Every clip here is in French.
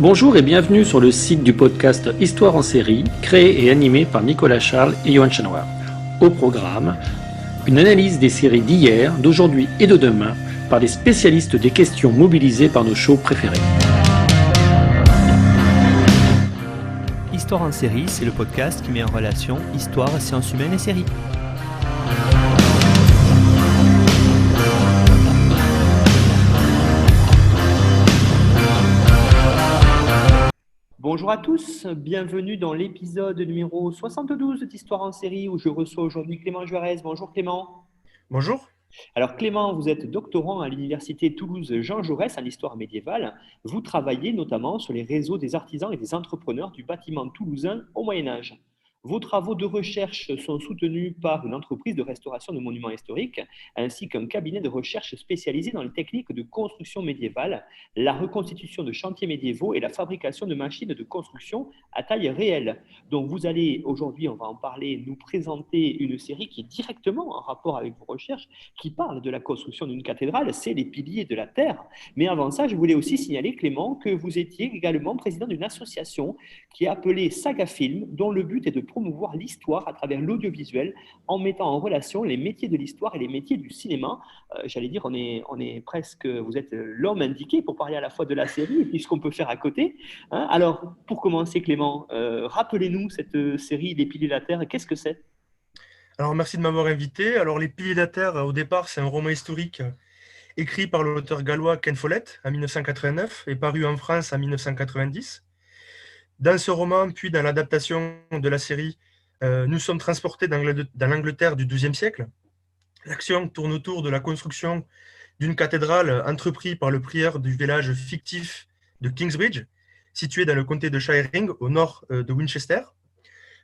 Bonjour et bienvenue sur le site du podcast Histoire en série, créé et animé par Nicolas Charles et Johan Chanoir. Au programme, une analyse des séries d'hier, d'aujourd'hui et de demain par des spécialistes des questions mobilisées par nos shows préférés. Histoire en série, c'est le podcast qui met en relation histoire, sciences humaines et séries. Bonjour à tous, bienvenue dans l'épisode numéro 72 d'Histoire en série où je reçois aujourd'hui Clément Juarez. Bonjour Clément. Bonjour. Alors Clément, vous êtes doctorant à l'université Toulouse Jean Jaurès en histoire médiévale. Vous travaillez notamment sur les réseaux des artisans et des entrepreneurs du bâtiment toulousain au Moyen-Âge. Vos travaux de recherche sont soutenus par une entreprise de restauration de monuments historiques ainsi qu'un cabinet de recherche spécialisé dans les techniques de construction médiévale, la reconstitution de chantiers médiévaux et la fabrication de machines de construction à taille réelle. Donc vous allez aujourd'hui, on va en parler, nous présenter une série qui est directement en rapport avec vos recherches, qui parle de la construction d'une cathédrale, c'est les piliers de la terre. Mais avant ça, je voulais aussi signaler, Clément, que vous étiez également président d'une association qui est appelée Saga Film, dont le but est de promouvoir l'histoire à travers l'audiovisuel en mettant en relation les métiers de l'histoire et les métiers du cinéma. J'allais dire, on est presque, vous êtes l'homme indiqué pour parler à la fois de la série et puis ce qu'on peut faire à côté. Hein. Alors, pour commencer, Clément, rappelez-nous cette série Les Piliers de la Terre, qu'est-ce que c'est ? Alors, merci de m'avoir invité. Alors, Les Piliers de la Terre, au départ, c'est un roman historique écrit par l'auteur gallois Ken Follett en 1989 et paru en France en 1990. Dans ce roman, puis dans l'adaptation de la série, nous sommes transportés dans l'Angleterre du XIIe siècle. L'action tourne autour de la construction d'une cathédrale entreprise par le prieur du village fictif de Kingsbridge, situé dans le comté de Shiring, au nord de Winchester.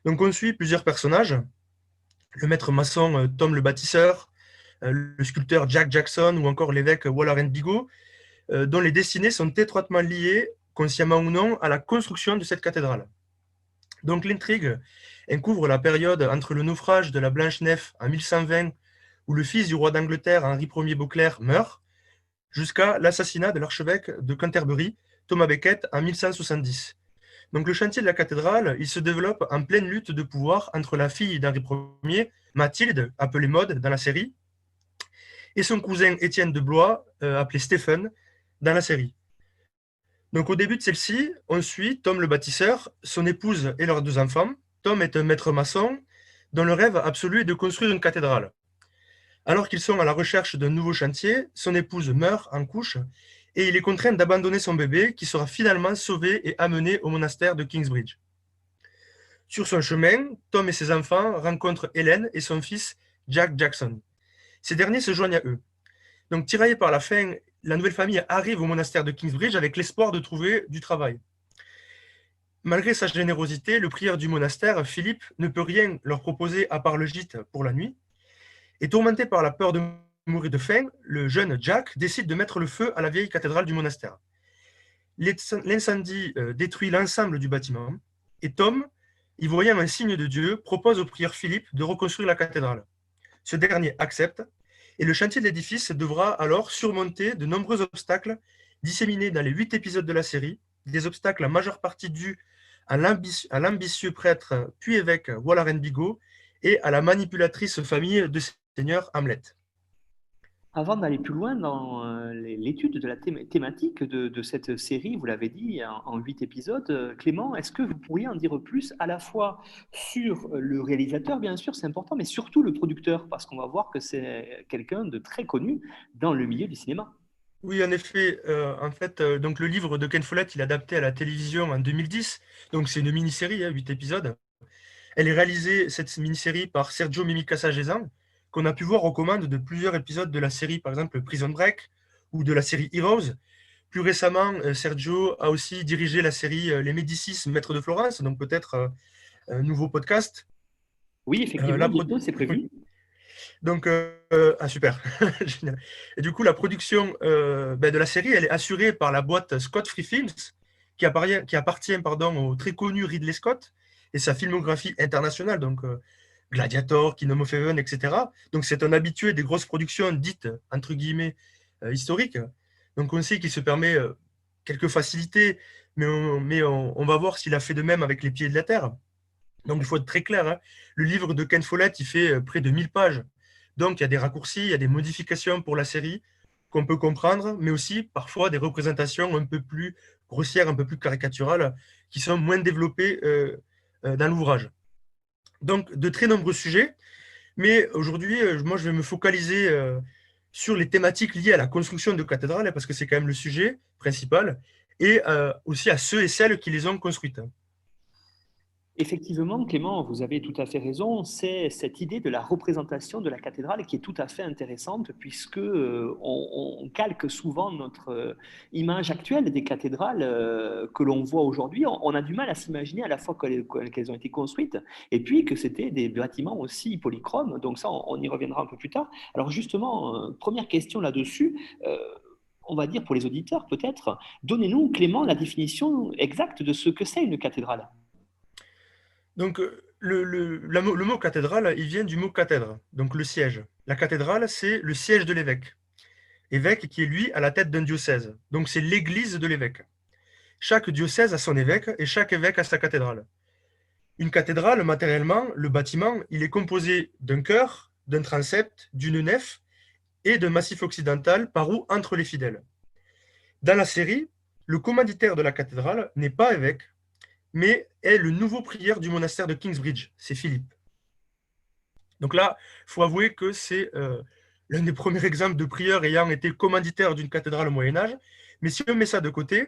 Donc, on suit plusieurs personnages. Le maître maçon Tom le bâtisseur, le sculpteur Jack Jackson ou encore l'évêque Waller Bigot, dont les destinées sont étroitement liées, consciemment ou non, à la construction de cette cathédrale. Donc l'intrigue couvre la période entre le naufrage de la Blanche-Nef en 1120, où le fils du roi d'Angleterre, Henri Ier Beauclerc, meurt, jusqu'à l'assassinat de l'archevêque de Canterbury, Thomas Becket, en 1170. Donc le chantier de la cathédrale, il se développe en pleine lutte de pouvoir entre la fille d'Henri Ier, Mathilde, appelée Maude dans la série, et son cousin Étienne de Blois, appelé Stephen, dans la série. Donc au début de celle-ci, on suit Tom le bâtisseur, son épouse et leurs deux enfants. Tom est un maître maçon dont le rêve absolu est de construire une cathédrale. Alors qu'ils sont à la recherche d'un nouveau chantier, son épouse meurt en couche et il est contraint d'abandonner son bébé qui sera finalement sauvé et amené au monastère de Kingsbridge. Sur son chemin, Tom et ses enfants rencontrent Hélène et son fils Jack Jackson. Ces derniers se joignent à eux. Donc, tiraillés par la faim, la nouvelle famille arrive au monastère de Kingsbridge avec l'espoir de trouver du travail. Malgré sa générosité, le prieur du monastère, Philippe, ne peut rien leur proposer à part le gîte pour la nuit. Et tourmenté par la peur de mourir de faim, le jeune Jack décide de mettre le feu à la vieille cathédrale du monastère. L'incendie détruit l'ensemble du bâtiment et Tom, y voyant un signe de Dieu, propose au prieur Philippe de reconstruire la cathédrale. Ce dernier accepte et le chantier de l'édifice devra alors surmonter de nombreux obstacles disséminés dans les 8 épisodes de la série, des obstacles en majeure partie dus à l'ambitieux prêtre puis évêque Waller Bigot et à la manipulatrice famille de seigneur Hamlet. Avant d'aller plus loin dans l'étude de la thématique de cette série, vous l'avez dit, en 8 épisodes, Clément, est-ce que vous pourriez en dire plus à la fois sur le réalisateur, bien sûr, c'est important, mais surtout le producteur, parce qu'on va voir que c'est quelqu'un de très connu dans le milieu du cinéma. Oui, en effet, donc le livre de Ken Follett, il est adapté à la télévision en 2010, donc c'est une mini-série, 8 épisodes. Elle est réalisée, cette mini-série, par Sergio Mimica-Sagesan, qu'on a pu voir aux commandes de plusieurs épisodes de la série, par exemple Prison Break, ou de la série Heroes. Plus récemment, Sergio a aussi dirigé la série Les Médicis, Maîtres de Florence, donc peut-être un nouveau podcast. Oui, effectivement, bientôt, c'est prévu. Donc, super, génial. Et du coup, la production de la série, elle est assurée par la boîte Scott Free Films, qui appartient au très connu Ridley Scott et sa filmographie internationale, donc Gladiator, Kingdom of Heaven, etc. Donc, c'est un habitué des grosses productions dites, entre guillemets, historiques. Donc, on sait qu'il se permet quelques facilités on va voir s'il a fait de même avec les pieds de la terre. Donc, il faut être très clair, hein. Le livre de Ken Follett, il fait près de 1000 pages. Donc, il y a des raccourcis, il y a des modifications pour la série qu'on peut comprendre, mais aussi parfois des représentations un peu plus grossières, un peu plus caricaturales, qui sont moins développées dans l'ouvrage. Donc, de très nombreux sujets, mais aujourd'hui, moi, je vais me focaliser sur les thématiques liées à la construction de cathédrales, parce que c'est quand même le sujet principal, et aussi à ceux et celles qui les ont construites. Effectivement, Clément, vous avez tout à fait raison. C'est cette idée de la représentation de la cathédrale qui est tout à fait intéressante puisque on calque souvent notre image actuelle des cathédrales que l'on voit aujourd'hui. On a du mal à s'imaginer à la fois qu'elles ont été construites et puis que c'était des bâtiments aussi polychromes. Donc ça, on y reviendra un peu plus tard. Alors justement, première question là-dessus. On va dire pour les auditeurs peut-être, donnez-nous, Clément, la définition exacte de ce que c'est une cathédrale. Donc, le mot cathédrale, il vient du mot cathèdre, donc le siège. La cathédrale, c'est le siège de l'évêque. Évêque qui est, lui, à la tête d'un diocèse. Donc, c'est l'église de l'évêque. Chaque diocèse a son évêque et chaque évêque a sa cathédrale. Une cathédrale, matériellement, le bâtiment, il est composé d'un chœur, d'un transept, d'une nef et d'un massif occidental par où entrent les fidèles. Dans la série, le commanditaire de la cathédrale n'est pas évêque, mais est le nouveau prieur du monastère de Kingsbridge, c'est Philippe. Donc là, il faut avouer que c'est l'un des premiers exemples de prieur ayant été commanditaire d'une cathédrale au Moyen-Âge. Mais si on met ça de côté,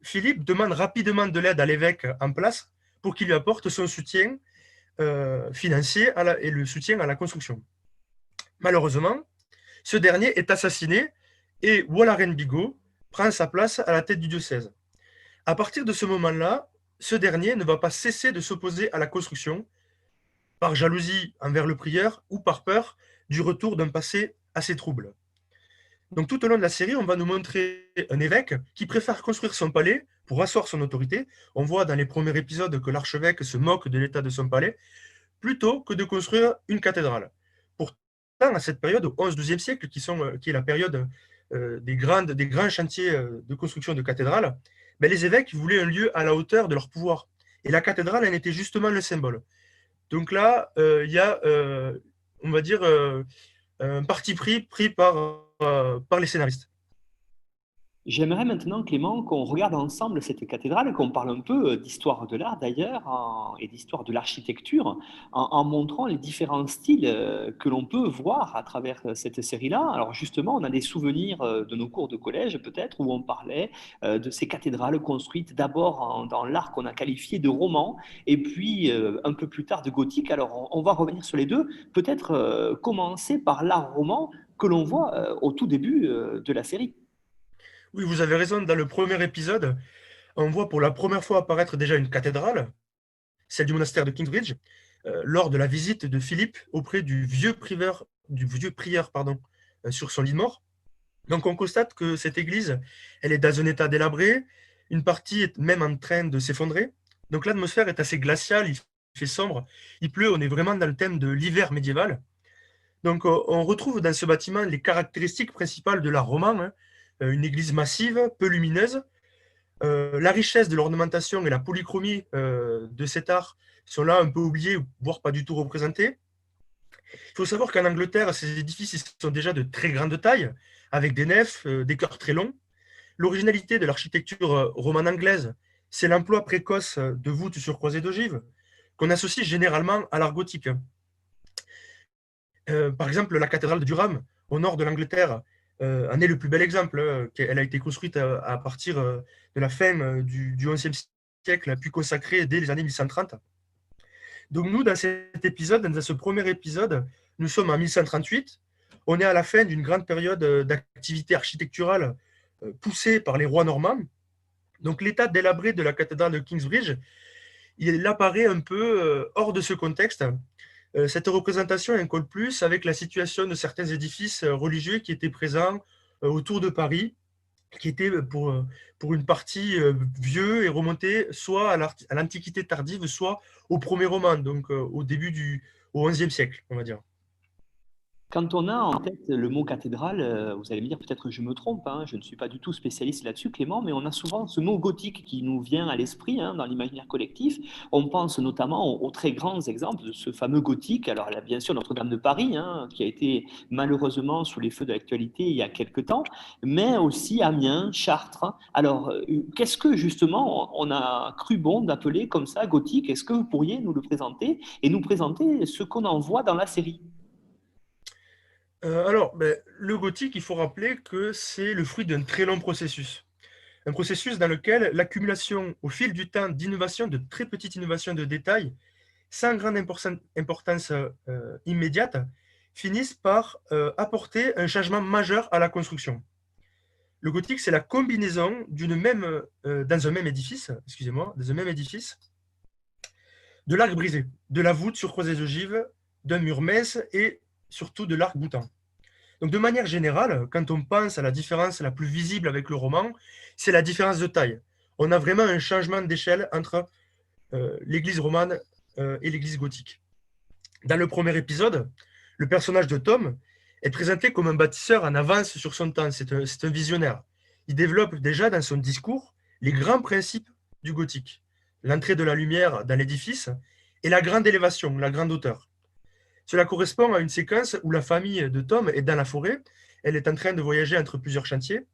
Philippe demande rapidement de l'aide à l'évêque en place pour qu'il lui apporte son soutien financier et le soutien à la construction. Malheureusement, ce dernier est assassiné et Walaren Bigot prend sa place à la tête du diocèse. À partir de ce moment-là, ce dernier ne va pas cesser de s'opposer à la construction, par jalousie envers le prieur ou par peur du retour d'un passé assez trouble. Donc tout au long de la série, on va nous montrer un évêque qui préfère construire son palais pour asseoir son autorité. On voit dans les premiers épisodes que l'archevêque se moque de l'état de son palais, plutôt que de construire une cathédrale. Pourtant, à cette période, au XIe siècle, qui est la période des grands chantiers de construction de cathédrales, ben, les évêques voulaient un lieu à la hauteur de leur pouvoir. Et la cathédrale en était justement le symbole. Donc là, il y a, on va dire, un parti pris par les scénaristes. J'aimerais maintenant, Clément, qu'on regarde ensemble cette cathédrale, qu'on parle un peu d'histoire de l'art d'ailleurs et d'histoire de l'architecture, en montrant les différents styles que l'on peut voir à travers cette série-là. Alors justement, on a des souvenirs de nos cours de collège peut-être, où on parlait de ces cathédrales construites d'abord dans l'art qu'on a qualifié de roman, et puis un peu plus tard de gothique. Alors on va revenir sur les deux, peut-être commencer par l'art roman que l'on voit au tout début de la série. Oui, vous avez raison, dans le premier épisode, on voit pour la première fois apparaître déjà une cathédrale, celle du monastère de Kingsbridge, lors de la visite de Philippe auprès du vieux prieur, sur son lit de mort. Donc on constate que cette église, elle est dans un état délabré, une partie est même en train de s'effondrer. Donc l'atmosphère est assez glaciale, il fait sombre, il pleut, on est vraiment dans le thème de l'hiver médiéval. Donc on retrouve dans ce bâtiment les caractéristiques principales de l'art roman, hein. Une église massive, peu lumineuse. La richesse de l'ornementation et la polychromie de cet art sont là un peu oubliés, voire pas du tout représentés. Il faut savoir qu'en Angleterre, ces édifices ils sont déjà de très grande taille, avec des nefs, des chœurs très longs. L'originalité de l'architecture romane anglaise, c'est l'emploi précoce de voûtes sur croisées d'ogives, qu'on associe généralement à l'art gothique. Par exemple, la cathédrale de Durham, au nord de l'Angleterre, en est le plus bel exemple. Elle a été construite à partir de la fin du XIe siècle, puis consacrée dès les années 1130. Donc nous, dans cet épisode, dans ce premier épisode, nous sommes en 1138. On est à la fin d'une grande période d'activité architecturale poussée par les rois normands. Donc l'état délabré de la cathédrale de Kingsbridge, il apparaît un peu hors de ce contexte. Cette représentation colle plus avec la situation de certains édifices religieux qui étaient présents autour de Paris, qui étaient pour une partie vieux et remontés soit à l'Antiquité tardive, soit au premier roman, donc au XIe siècle, on va dire. Quand on a en tête le mot cathédrale, vous allez me dire peut-être que je me trompe, hein, je ne suis pas du tout spécialiste là-dessus, Clément, mais on a souvent ce mot gothique qui nous vient à l'esprit hein, dans l'imaginaire collectif. On pense notamment aux très grands exemples de ce fameux gothique. Alors là, bien sûr, Notre-Dame de Paris, hein, qui a été malheureusement sous les feux de l'actualité il y a quelque temps, mais aussi Amiens, Chartres. Alors, qu'est-ce que justement on a cru bon d'appeler comme ça gothique? Est-ce que vous pourriez nous le présenter et nous présenter ce qu'on en voit dans la série? Le gothique, il faut rappeler que c'est le fruit d'un très long processus. Un processus dans lequel l'accumulation au fil du temps d'innovations, de très petites innovations de détails, sans grande importance immédiate, finissent par apporter un changement majeur à la construction. Le gothique, c'est la combinaison dans un même édifice, de l'arc brisé, de la voûte sur croisées ogives, d'un mur mince et surtout de l'arc boutant. Donc de manière générale, quand on pense à la différence la plus visible avec le roman, c'est la différence de taille. On a vraiment un changement d'échelle entre l'église romane et l'église gothique. Dans le premier épisode, le personnage de Tom est présenté comme un bâtisseur en avance sur son temps. C'est un visionnaire. Il développe déjà dans son discours les grands principes du gothique. L'entrée de la lumière dans l'édifice et la grande élévation, la grande hauteur. Cela correspond à une séquence où la famille de Tom est dans la forêt. Elle est en train de voyager entre plusieurs chantiers.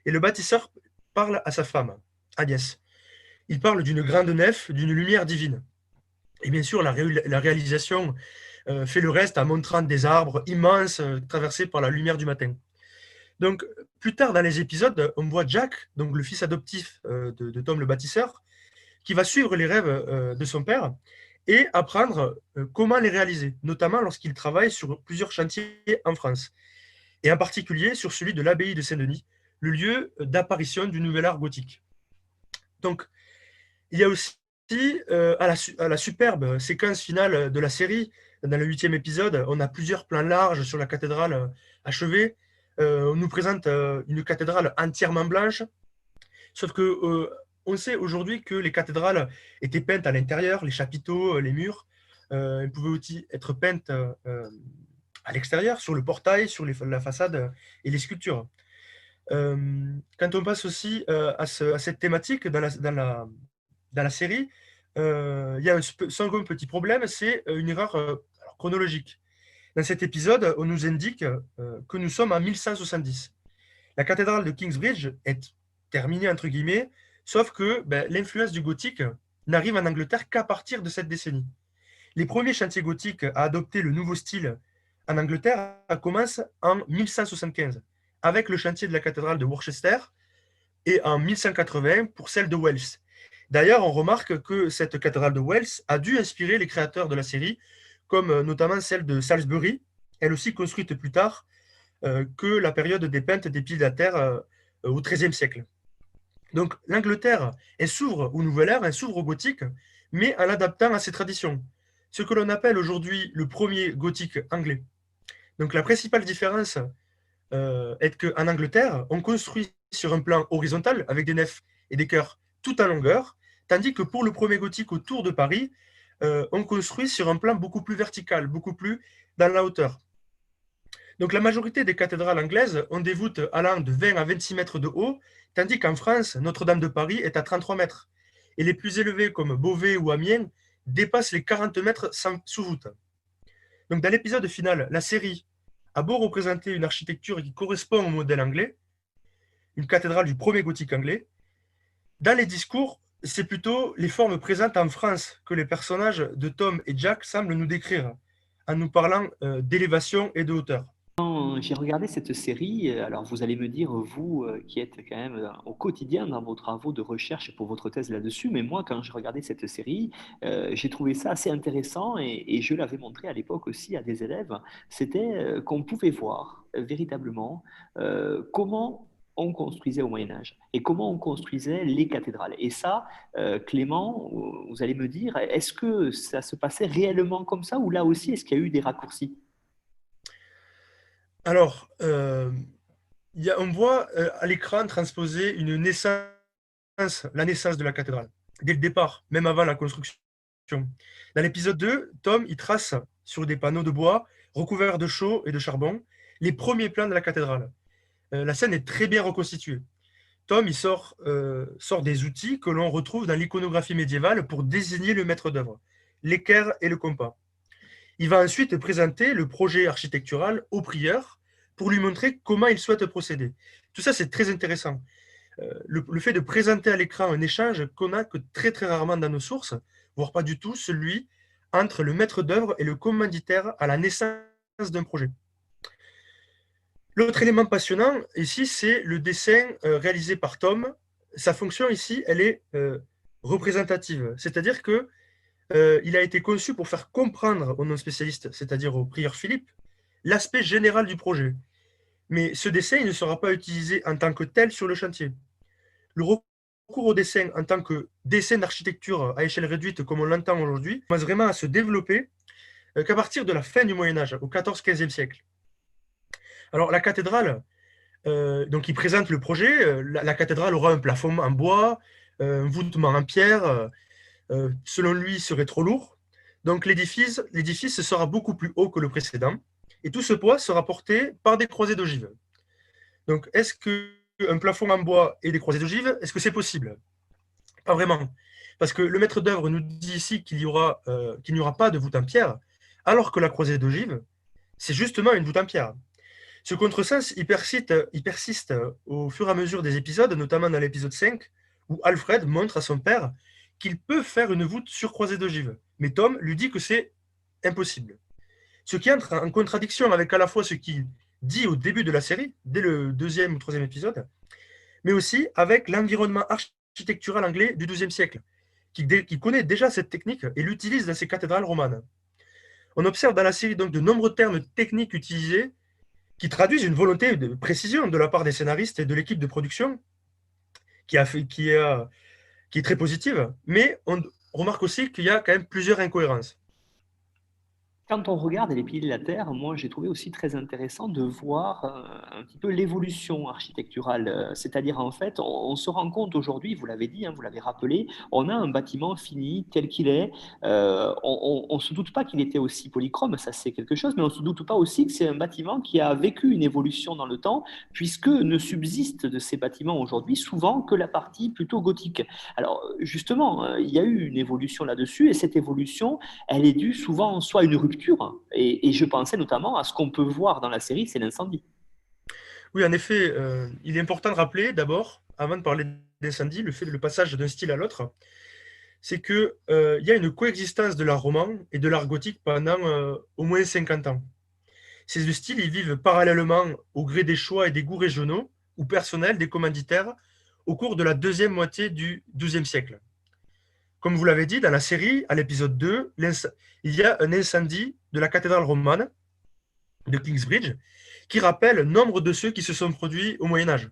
Et le bâtisseur parle à sa femme, Agnès. Il parle d'une grande nef, d'une lumière divine. Et bien sûr, la réalisation fait le reste en montrant des arbres immenses traversés par la lumière du matin. Donc, plus tard dans les épisodes, on voit Jack, donc le fils adoptif de Tom le bâtisseur, qui va suivre les rêves de son père et apprendre comment les réaliser, notamment lorsqu'il travaille sur plusieurs chantiers en France, et en particulier sur celui de l'abbaye de Saint-Denis, le lieu d'apparition du nouvel art gothique. Donc, il y a aussi à la superbe séquence finale de la série, dans le 8e épisode, on a plusieurs plans larges sur la cathédrale achevée. On nous présente une cathédrale entièrement blanche, sauf que on sait aujourd'hui que les cathédrales étaient peintes à l'intérieur, les chapiteaux, les murs. Elles pouvaient aussi être peintes à l'extérieur, sur le portail, sur la façade et les sculptures. Quand on passe aussi à cette thématique dans la série, il y a un second petit problème, c'est une erreur chronologique. Dans cet épisode, on nous indique que nous sommes en 1170. La cathédrale de Kingsbridge est terminée, entre guillemets, sauf que l'influence du gothique n'arrive en Angleterre qu'à partir de cette décennie. Les premiers chantiers gothiques à adopter le nouveau style en Angleterre commencent en 1175, avec le chantier de la cathédrale de Worcester, et en 1180 pour celle de Wells. D'ailleurs, on remarque que cette cathédrale de Wells a dû inspirer les créateurs de la série, comme notamment celle de Salisbury, elle aussi construite plus tard que la période des peintes des piédataires au XIIIe siècle. Donc l'Angleterre, elle s'ouvre au nouvel ère, elle s'ouvre au gothique, mais en l'adaptant à ses traditions. Ce que l'on appelle aujourd'hui le premier gothique anglais. Donc la principale différence est qu'en Angleterre, on construit sur un plan horizontal avec des nefs et des chœurs tout en longueur, tandis que pour le premier gothique autour de Paris, on construit sur un plan beaucoup plus vertical, beaucoup plus dans la hauteur. Donc la majorité des cathédrales anglaises ont des voûtes allant de 20 à 26 mètres de haut, tandis qu'en France, Notre-Dame de Paris est à 33 mètres. Et les plus élevées comme Beauvais ou Amiens dépassent les 40 mètres sous voûte. Donc dans l'épisode final, la série a beau représenter une architecture qui correspond au modèle anglais, une cathédrale du premier gothique anglais, dans les discours, c'est plutôt les formes présentes en France que les personnages de Tom et Jack semblent nous décrire, en nous parlant d'élévation et de hauteur. J'ai regardé cette série, alors vous allez me dire, vous qui êtes quand même au quotidien dans vos travaux de recherche pour votre thèse là-dessus, mais moi quand j'ai regardé cette série, j'ai trouvé ça assez intéressant et je l'avais montré à l'époque aussi à des élèves, c'était qu'on pouvait voir véritablement comment on construisait au Moyen Âge et comment on construisait les cathédrales. Et ça, Clément, vous allez me dire, est-ce que ça se passait réellement comme ça ou là aussi, est-ce qu'il y a eu des raccourcis? Alors, on voit à l'écran transposer la naissance de la cathédrale, dès le départ, même avant la construction. Dans l'épisode 2, Tom il trace sur des panneaux de bois recouverts de chaux et de charbon, les premiers plans de la cathédrale. La scène est très bien reconstituée. Tom sort des outils que l'on retrouve dans l'iconographie médiévale pour désigner le maître d'œuvre, l'équerre et le compas. Il va ensuite présenter le projet architectural au prieur pour lui montrer comment il souhaite procéder. Tout ça, c'est très intéressant. Le fait de présenter à l'écran un échange qu'on a que très très rarement dans nos sources, voire pas du tout, celui entre le maître d'œuvre et le commanditaire à la naissance d'un projet. L'autre élément passionnant ici, c'est le dessin réalisé par Tom. Sa fonction ici, elle est représentative, c'est-à-dire que il a été conçu pour faire comprendre aux non-spécialistes, c'est-à-dire au prieur Philippe, l'aspect général du projet. Mais ce dessin il ne sera pas utilisé en tant que tel sur le chantier. Le recours au dessin en tant que dessin d'architecture à échelle réduite, comme on l'entend aujourd'hui, commence vraiment à se développer qu'à partir de la fin du Moyen-Âge, au XIV-XVe siècle. Alors la cathédrale, donc il présente le projet, la cathédrale aura un plafond en bois, un voûtement en pierre, selon lui, serait trop lourd. Donc l'édifice sera beaucoup plus haut que le précédent, et tout ce poids sera porté par des croisées d'ogives. Donc est-ce qu'un plafond en bois et des croisées d'ogives, est-ce que c'est possible? Pas vraiment. Parce que le maître d'œuvre nous dit ici qu'il n'y aura pas de voûte en pierre, alors que la croisée d'ogive, c'est justement une voûte en pierre. Ce contresens, il persiste au fur et à mesure des épisodes, notamment dans l'épisode 5, où Alfred montre à son père qu'il peut faire une voûte sur croisée d'ogive. Mais Tom lui dit que c'est impossible. Ce qui entre en contradiction avec à la fois ce qu'il dit au début de la série, dès le 2e ou 3e épisode, mais aussi avec l'environnement architectural anglais du XIIe siècle, qui connaît déjà cette technique et l'utilise dans ses cathédrales romanes. On observe dans la série donc de nombreux termes techniques utilisés qui traduisent une volonté de précision de la part des scénaristes et de l'équipe de production qui est très positive, mais on remarque aussi qu'il y a quand même plusieurs incohérences. Quand on regarde les piliers de la Terre, moi j'ai trouvé aussi très intéressant de voir un petit peu l'évolution architecturale. C'est-à-dire en fait, on se rend compte aujourd'hui, vous l'avez dit, hein, vous l'avez rappelé, on a un bâtiment fini tel qu'il est. On se doute pas qu'il était aussi polychrome, ça c'est quelque chose, mais on se doute pas aussi que c'est un bâtiment qui a vécu une évolution dans le temps, puisque ne subsiste de ces bâtiments aujourd'hui souvent que la partie plutôt gothique. Alors justement, il y a eu une évolution là-dessus, et cette évolution, elle est due souvent soit à une rupture, et je pensais notamment à ce qu'on peut voir dans la série, c'est l'incendie. Oui, en effet, il est important de rappeler d'abord, avant de parler d'incendie, le passage d'un style à l'autre, c'est qu'il y a une coexistence de l'art roman et de l'art gothique pendant au moins 50 ans. Ces deux styles ils vivent parallèlement au gré des choix et des goûts régionaux ou personnels des commanditaires au cours de la deuxième moitié du XIIe siècle. Comme vous l'avez dit, dans la série, à l'épisode 2, il y a un incendie de la cathédrale romane de Kingsbridge qui rappelle nombre de ceux qui se sont produits au Moyen-Âge,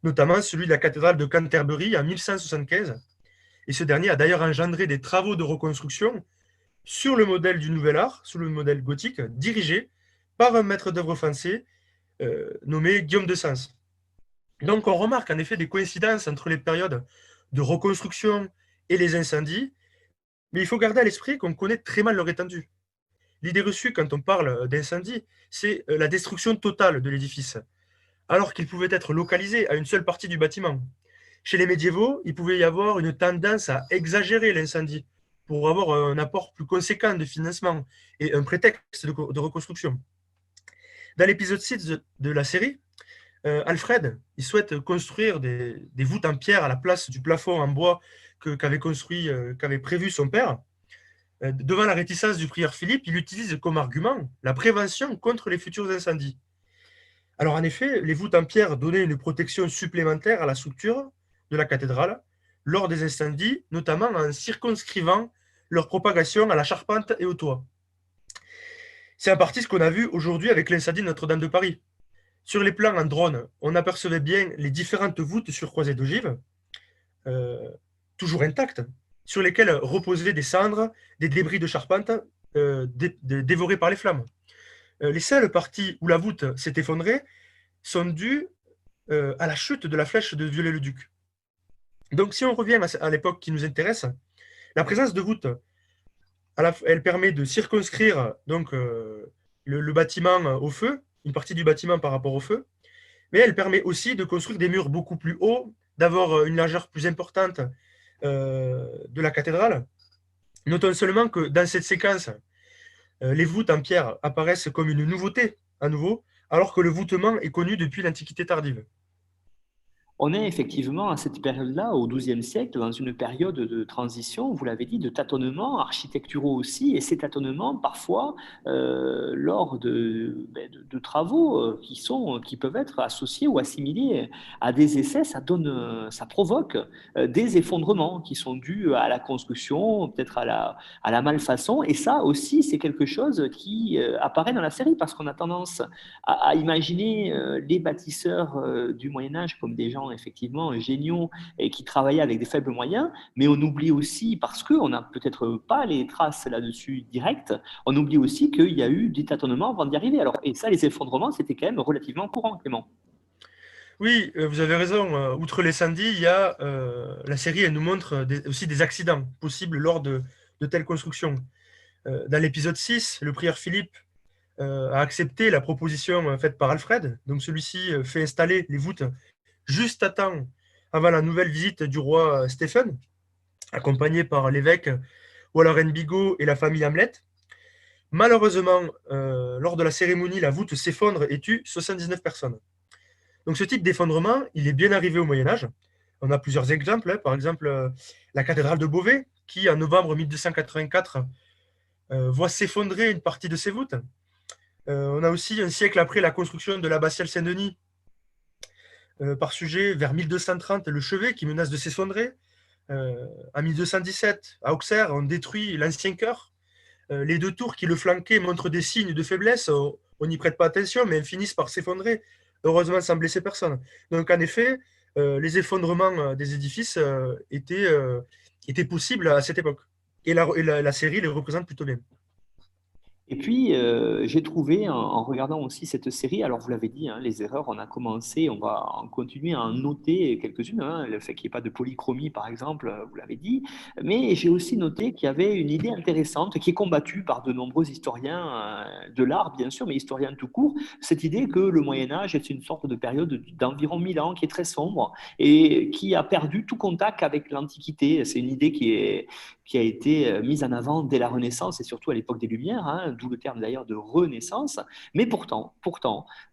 notamment celui de la cathédrale de Canterbury en 1175. Et ce dernier a d'ailleurs engendré des travaux de reconstruction sur le modèle du Nouvel Art, sous le modèle gothique, dirigé par un maître d'œuvre français nommé Guillaume de Sens. Donc on remarque en effet des coïncidences entre les périodes de reconstruction et les incendies, mais il faut garder à l'esprit qu'on connaît très mal leur étendue. L'idée reçue quand on parle d'incendie, c'est la destruction totale de l'édifice, alors qu'il pouvait être localisé à une seule partie du bâtiment. Chez les médiévaux, il pouvait y avoir une tendance à exagérer l'incendie pour avoir un apport plus conséquent de financement et un prétexte de reconstruction. Dans l'épisode 6 de la série, Alfred il souhaite construire des voûtes en pierre à la place du plafond en bois qu'avait prévu son père. Devant la réticence du prieur Philippe, il utilise comme argument la prévention contre les futurs incendies. Alors en effet, les voûtes en pierre donnaient une protection supplémentaire à la structure de la cathédrale lors des incendies, notamment en circonscrivant leur propagation à la charpente et au toit. C'est en partie ce qu'on a vu aujourd'hui avec l'incendie de Notre-Dame de Paris. Sur les plans en drone, on apercevait bien les différentes voûtes sur croisées d'ogives, euh, toujours intactes, sur lesquelles reposaient des cendres, des débris de charpente dévorés par les flammes. Les seules parties où la voûte s'est effondrée sont dues à la chute de la flèche de Viollet-le-Duc. Donc si on revient à l'époque qui nous intéresse, la présence de voûtes, elle permet de circonscrire donc, le bâtiment au feu, une partie du bâtiment par rapport au feu, mais elle permet aussi de construire des murs beaucoup plus hauts, d'avoir une largeur plus importante de la cathédrale. Notons seulement que dans cette séquence, les voûtes en pierre apparaissent comme une nouveauté à nouveau, alors que le voûtement est connu depuis l'Antiquité tardive. On est effectivement à cette période-là, au XIIe siècle, dans une période de transition, vous l'avez dit, de tâtonnements architecturaux aussi, et ces tâtonnements, parfois, lors de travaux qui peuvent être associés ou assimilés à des essais, ça provoque des effondrements qui sont dus à la construction, peut-être à la malfaçon, et ça aussi, c'est quelque chose qui apparaît dans la série, parce qu'on a tendance à imaginer les bâtisseurs du Moyen Âge comme des gens effectivement géniaux et qui travaillaient avec des faibles moyens, mais on oublie aussi, parce qu'on n'a peut-être pas les traces là-dessus directes, on oublie aussi qu'il y a eu des tâtonnements avant d'y arriver. Alors, et ça, les effondrements, c'était quand même relativement courant, Clément. Oui, vous avez raison. Outre les incendies, il y a, la série, elle nous montre aussi des accidents possibles lors de telles constructions. Dans l'épisode 6, le prieur Philippe a accepté la proposition faite par Alfred. Donc celui-ci fait installer les voûtes juste à temps avant la nouvelle visite du roi Stephen, accompagné par l'évêque Wallenstein Bigot et la famille Hamlet. Malheureusement, lors de la cérémonie, la voûte s'effondre et tue 79 personnes. Donc ce type d'effondrement, il est bien arrivé au Moyen Âge. On a plusieurs exemples, hein. Par exemple la cathédrale de Beauvais, qui en novembre 1284 voit s'effondrer une partie de ses voûtes. On a aussi, un siècle après la construction de l'abbatiale Saint-Denis, par sujet, vers 1230, le chevet qui menace de s'effondrer. En 1217, à Auxerre, on détruit l'ancien chœur. Les deux tours qui le flanquaient montrent des signes de faiblesse. On n'y prête pas attention, mais elles finissent par s'effondrer, heureusement sans blesser personne. Donc en effet, les effondrements des édifices étaient possibles à cette époque. Et la série les représente plutôt bien. Et puis, j'ai trouvé, en regardant aussi cette série, alors vous l'avez dit, hein, les erreurs, on a commencé, on va en continuer à en noter quelques-unes, hein, le fait qu'il n'y ait pas de polychromie, par exemple, vous l'avez dit, mais j'ai aussi noté qu'il y avait une idée intéressante qui est combattue par de nombreux historiens de l'art, bien sûr, mais historiens tout court, cette idée que le Moyen-Âge est une sorte de période d'environ 1000 ans qui est très sombre et qui a perdu tout contact avec l'Antiquité. C'est une idée qui a été mise en avant dès la Renaissance et surtout à l'époque des Lumières, hein, d'où le terme d'ailleurs de Renaissance. Mais pourtant,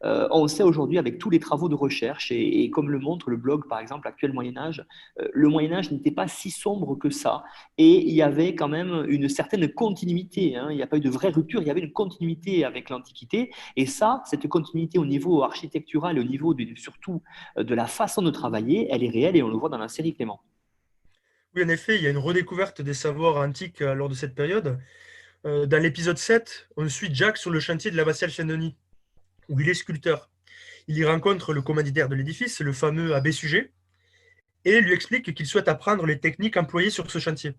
on sait aujourd'hui avec tous les travaux de recherche et comme le montre le blog par exemple Actuel Moyen Âge, le Moyen Âge n'était pas si sombre que ça et il y avait quand même une certaine continuité. Hein, il n'y a pas eu de vraie rupture, il y avait une continuité avec l'Antiquité et ça, cette continuité au niveau architectural et au niveau surtout de la façon de travailler, elle est réelle et on le voit dans la série Clément. Oui, en effet, il y a une redécouverte des savoirs antiques lors de cette période. Dans l'épisode 7, on suit Jack sur le chantier de l'abbatiale Saint-Denis, où il est sculpteur. Il y rencontre le commanditaire de l'édifice, le fameux abbé Suger, et lui explique qu'il souhaite apprendre les techniques employées sur ce chantier.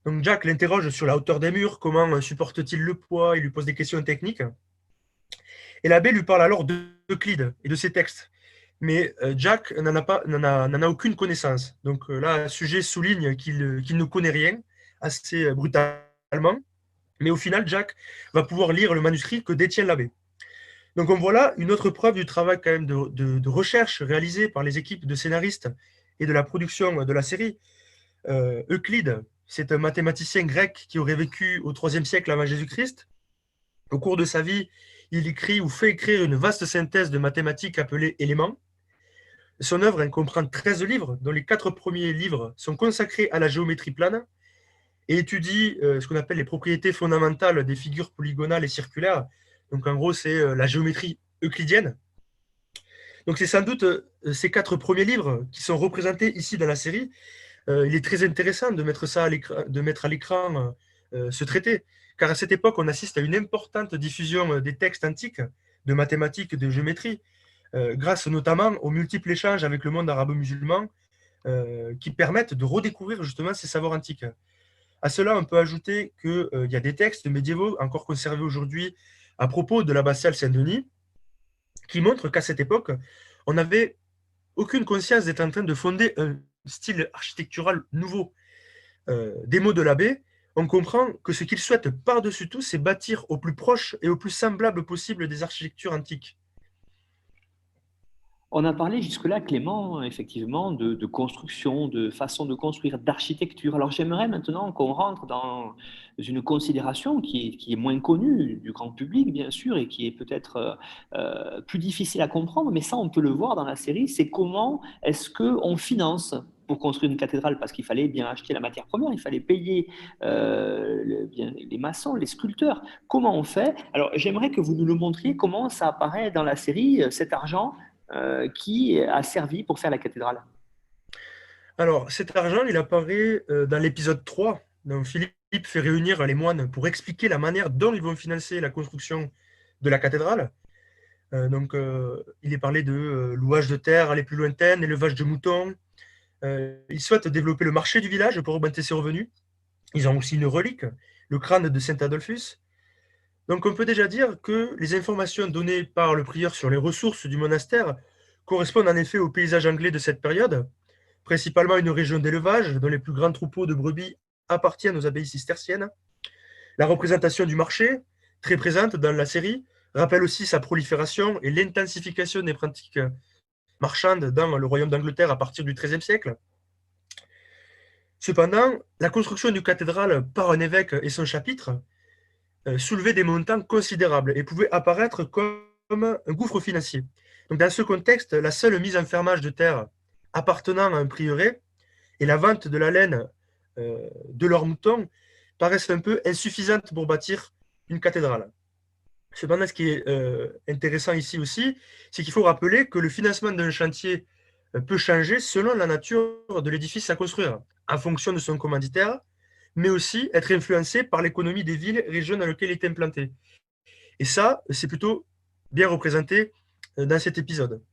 Donc Jack l'interroge sur la hauteur des murs, comment supporte-t-il le poids, il lui pose des questions techniques. Et l'abbé lui parle alors d'Euclide et de ses textes. Mais Jack n'en a aucune connaissance. Donc là, Suger souligne qu'il ne connaît rien, assez brutalement. Mais au final, Jack va pouvoir lire le manuscrit que détient l'abbé. Donc on voit là une autre preuve du travail quand même de recherche réalisé par les équipes de scénaristes et de la production de la série. Euclide, c'est un mathématicien grec qui aurait vécu au IIIe siècle avant Jésus-Christ. Au cours de sa vie, il écrit ou fait écrire une vaste synthèse de mathématiques appelée Éléments. Son œuvre comprend 13 livres, dont les 4 premiers livres sont consacrés à la géométrie plane et étudie ce qu'on appelle les propriétés fondamentales des figures polygonales et circulaires. Donc en gros, c'est la géométrie euclidienne. Donc c'est sans doute ces 4 premiers livres qui sont représentés ici dans la série. Il est très intéressant de mettre à l'écran ce traité, car à cette époque, on assiste à une importante diffusion des textes antiques, de mathématiques, de géométrie, grâce notamment aux multiples échanges avec le monde arabo-musulman qui permettent de redécouvrir justement ces savoirs antiques. À cela, on peut ajouter qu'il y a des textes médiévaux encore conservés aujourd'hui à propos de l'abbatiale Saint-Denis qui montrent qu'à cette époque, on n'avait aucune conscience d'être en train de fonder un style architectural nouveau. Des mots de l'abbé, on comprend que ce qu'il souhaite par-dessus tout, c'est bâtir au plus proche et au plus semblable possible des architectures antiques. On a parlé jusque-là, Clément, effectivement, de construction, de façon de construire, d'architecture. Alors j'aimerais maintenant qu'on rentre dans une considération qui est moins connue du grand public, bien sûr, et qui est peut-être plus difficile à comprendre, mais ça, on peut le voir dans la série, c'est comment est-ce qu'on finance pour construire une cathédrale, parce qu'il fallait bien acheter la matière première, il fallait payer bien, les maçons, les sculpteurs. Comment on fait? Alors j'aimerais que vous nous le montriez, comment ça apparaît dans la série, cet argent qui a servi pour faire la cathédrale. Alors, cet argent, il apparaît dans l'épisode 3. Donc, Philippe fait réunir les moines pour expliquer la manière dont ils vont financer la construction de la cathédrale. Il est parlé de louage de terres les plus lointaines, élevage de moutons. Ils souhaitent développer le marché du village pour augmenter ses revenus. Ils ont aussi une relique, le crâne de Saint Adolphus. Donc, on peut déjà dire que les informations données par le prieur sur les ressources du monastère correspondent en effet au paysage anglais de cette période, principalement une région d'élevage dont les plus grands troupeaux de brebis appartiennent aux abbayes cisterciennes. La représentation du marché, très présente dans la série, rappelle aussi sa prolifération et l'intensification des pratiques marchandes dans le royaume d'Angleterre à partir du XIIIe siècle. Cependant, la construction d'une cathédrale par un évêque et son chapitre soulevait des montants considérables et pouvait apparaître comme un gouffre financier. Donc, dans ce contexte, la seule mise en fermage de terre appartenant à un prieuré et la vente de la laine de leurs moutons paraissent un peu insuffisantes pour bâtir une cathédrale. Cependant, ce qui est intéressant ici aussi, c'est qu'il faut rappeler que le financement d'un chantier peut changer selon la nature de l'édifice à construire, en fonction de son commanditaire, mais aussi être influencé par l'économie des villes et régions dans lesquelles il est implanté. Et ça, c'est plutôt bien représenté dans cet épisode.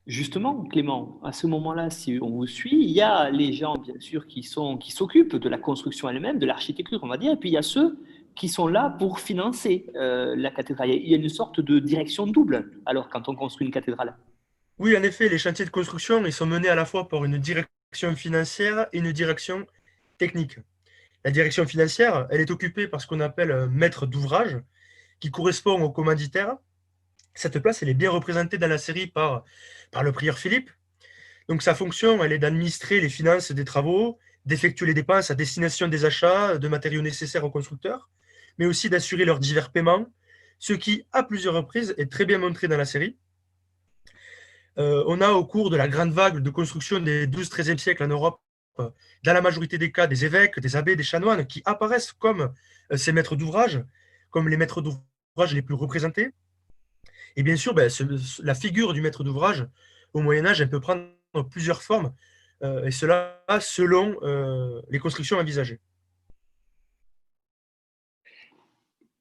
Justement, Clément, à ce moment-là, si on vous suit, il y a les gens, bien sûr, qui s'occupent de la construction elle-même, de l'architecture, on va dire, et puis il y a ceux qui sont là pour financer la cathédrale. Il y a une sorte de direction double, alors, quand on construit une cathédrale. Oui, en effet, les chantiers de construction, ils sont menés à la fois par une direction financière et une direction technique. La direction financière, elle est occupée par ce qu'on appelle un maître d'ouvrage, qui correspond au commanditaire. Cette place, elle est bien représentée dans la série par le prieur Philippe. Donc sa fonction, elle est d'administrer les finances des travaux, d'effectuer les dépenses à destination des achats de matériaux nécessaires aux constructeurs, mais aussi d'assurer leurs divers paiements, ce qui, à plusieurs reprises, est très bien montré dans la série. On a, au cours de la grande vague de construction des 12-13e siècles en Europe, dans la majorité des cas, des évêques, des abbés, des chanoines qui apparaissent comme ces maîtres d'ouvrage, comme les maîtres d'ouvrage les plus représentés. Et bien sûr, la figure du maître d'ouvrage, au Moyen-Âge, elle peut prendre plusieurs formes, et cela selon les constructions envisagées.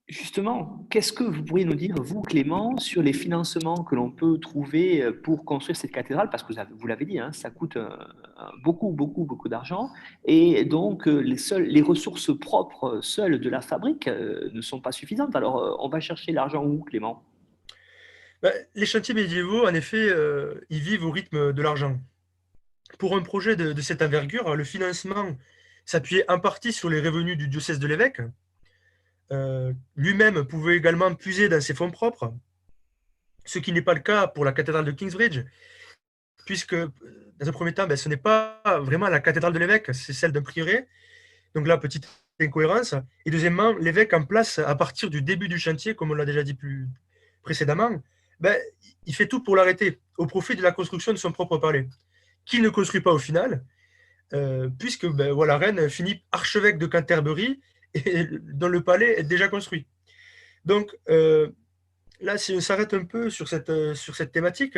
Justement, qu'est-ce que vous pourriez nous dire, vous, Clément, sur les financements que l'on peut trouver pour construire cette cathédrale? Parce que vous l'avez dit, hein, ça coûte beaucoup, beaucoup, beaucoup d'argent. Et donc, les ressources propres seules de la fabrique ne sont pas suffisantes. Alors, on va chercher l'argent où, Clément? Les chantiers médiévaux, en effet, ils vivent au rythme de l'argent. Pour un projet de cette envergure, le financement s'appuyait en partie sur les revenus du diocèse de l'évêque. Lui-même pouvait également puiser dans ses fonds propres, ce qui n'est pas le cas pour la cathédrale de Kingsbridge, puisque, dans un premier temps, ce n'est pas vraiment la cathédrale de l'évêque, c'est celle d'un prieuré. Donc là, petite incohérence. Et deuxièmement, l'évêque en place, à partir du début du chantier, comme on l'a déjà dit plus précédemment, il fait tout pour l'arrêter, au profit de la construction de son propre palais, qu'il ne construit pas au final, puisque Warren finit archevêque de Canterbury, et dont le palais est déjà construit. Donc, là, si on s'arrête un peu sur cette thématique,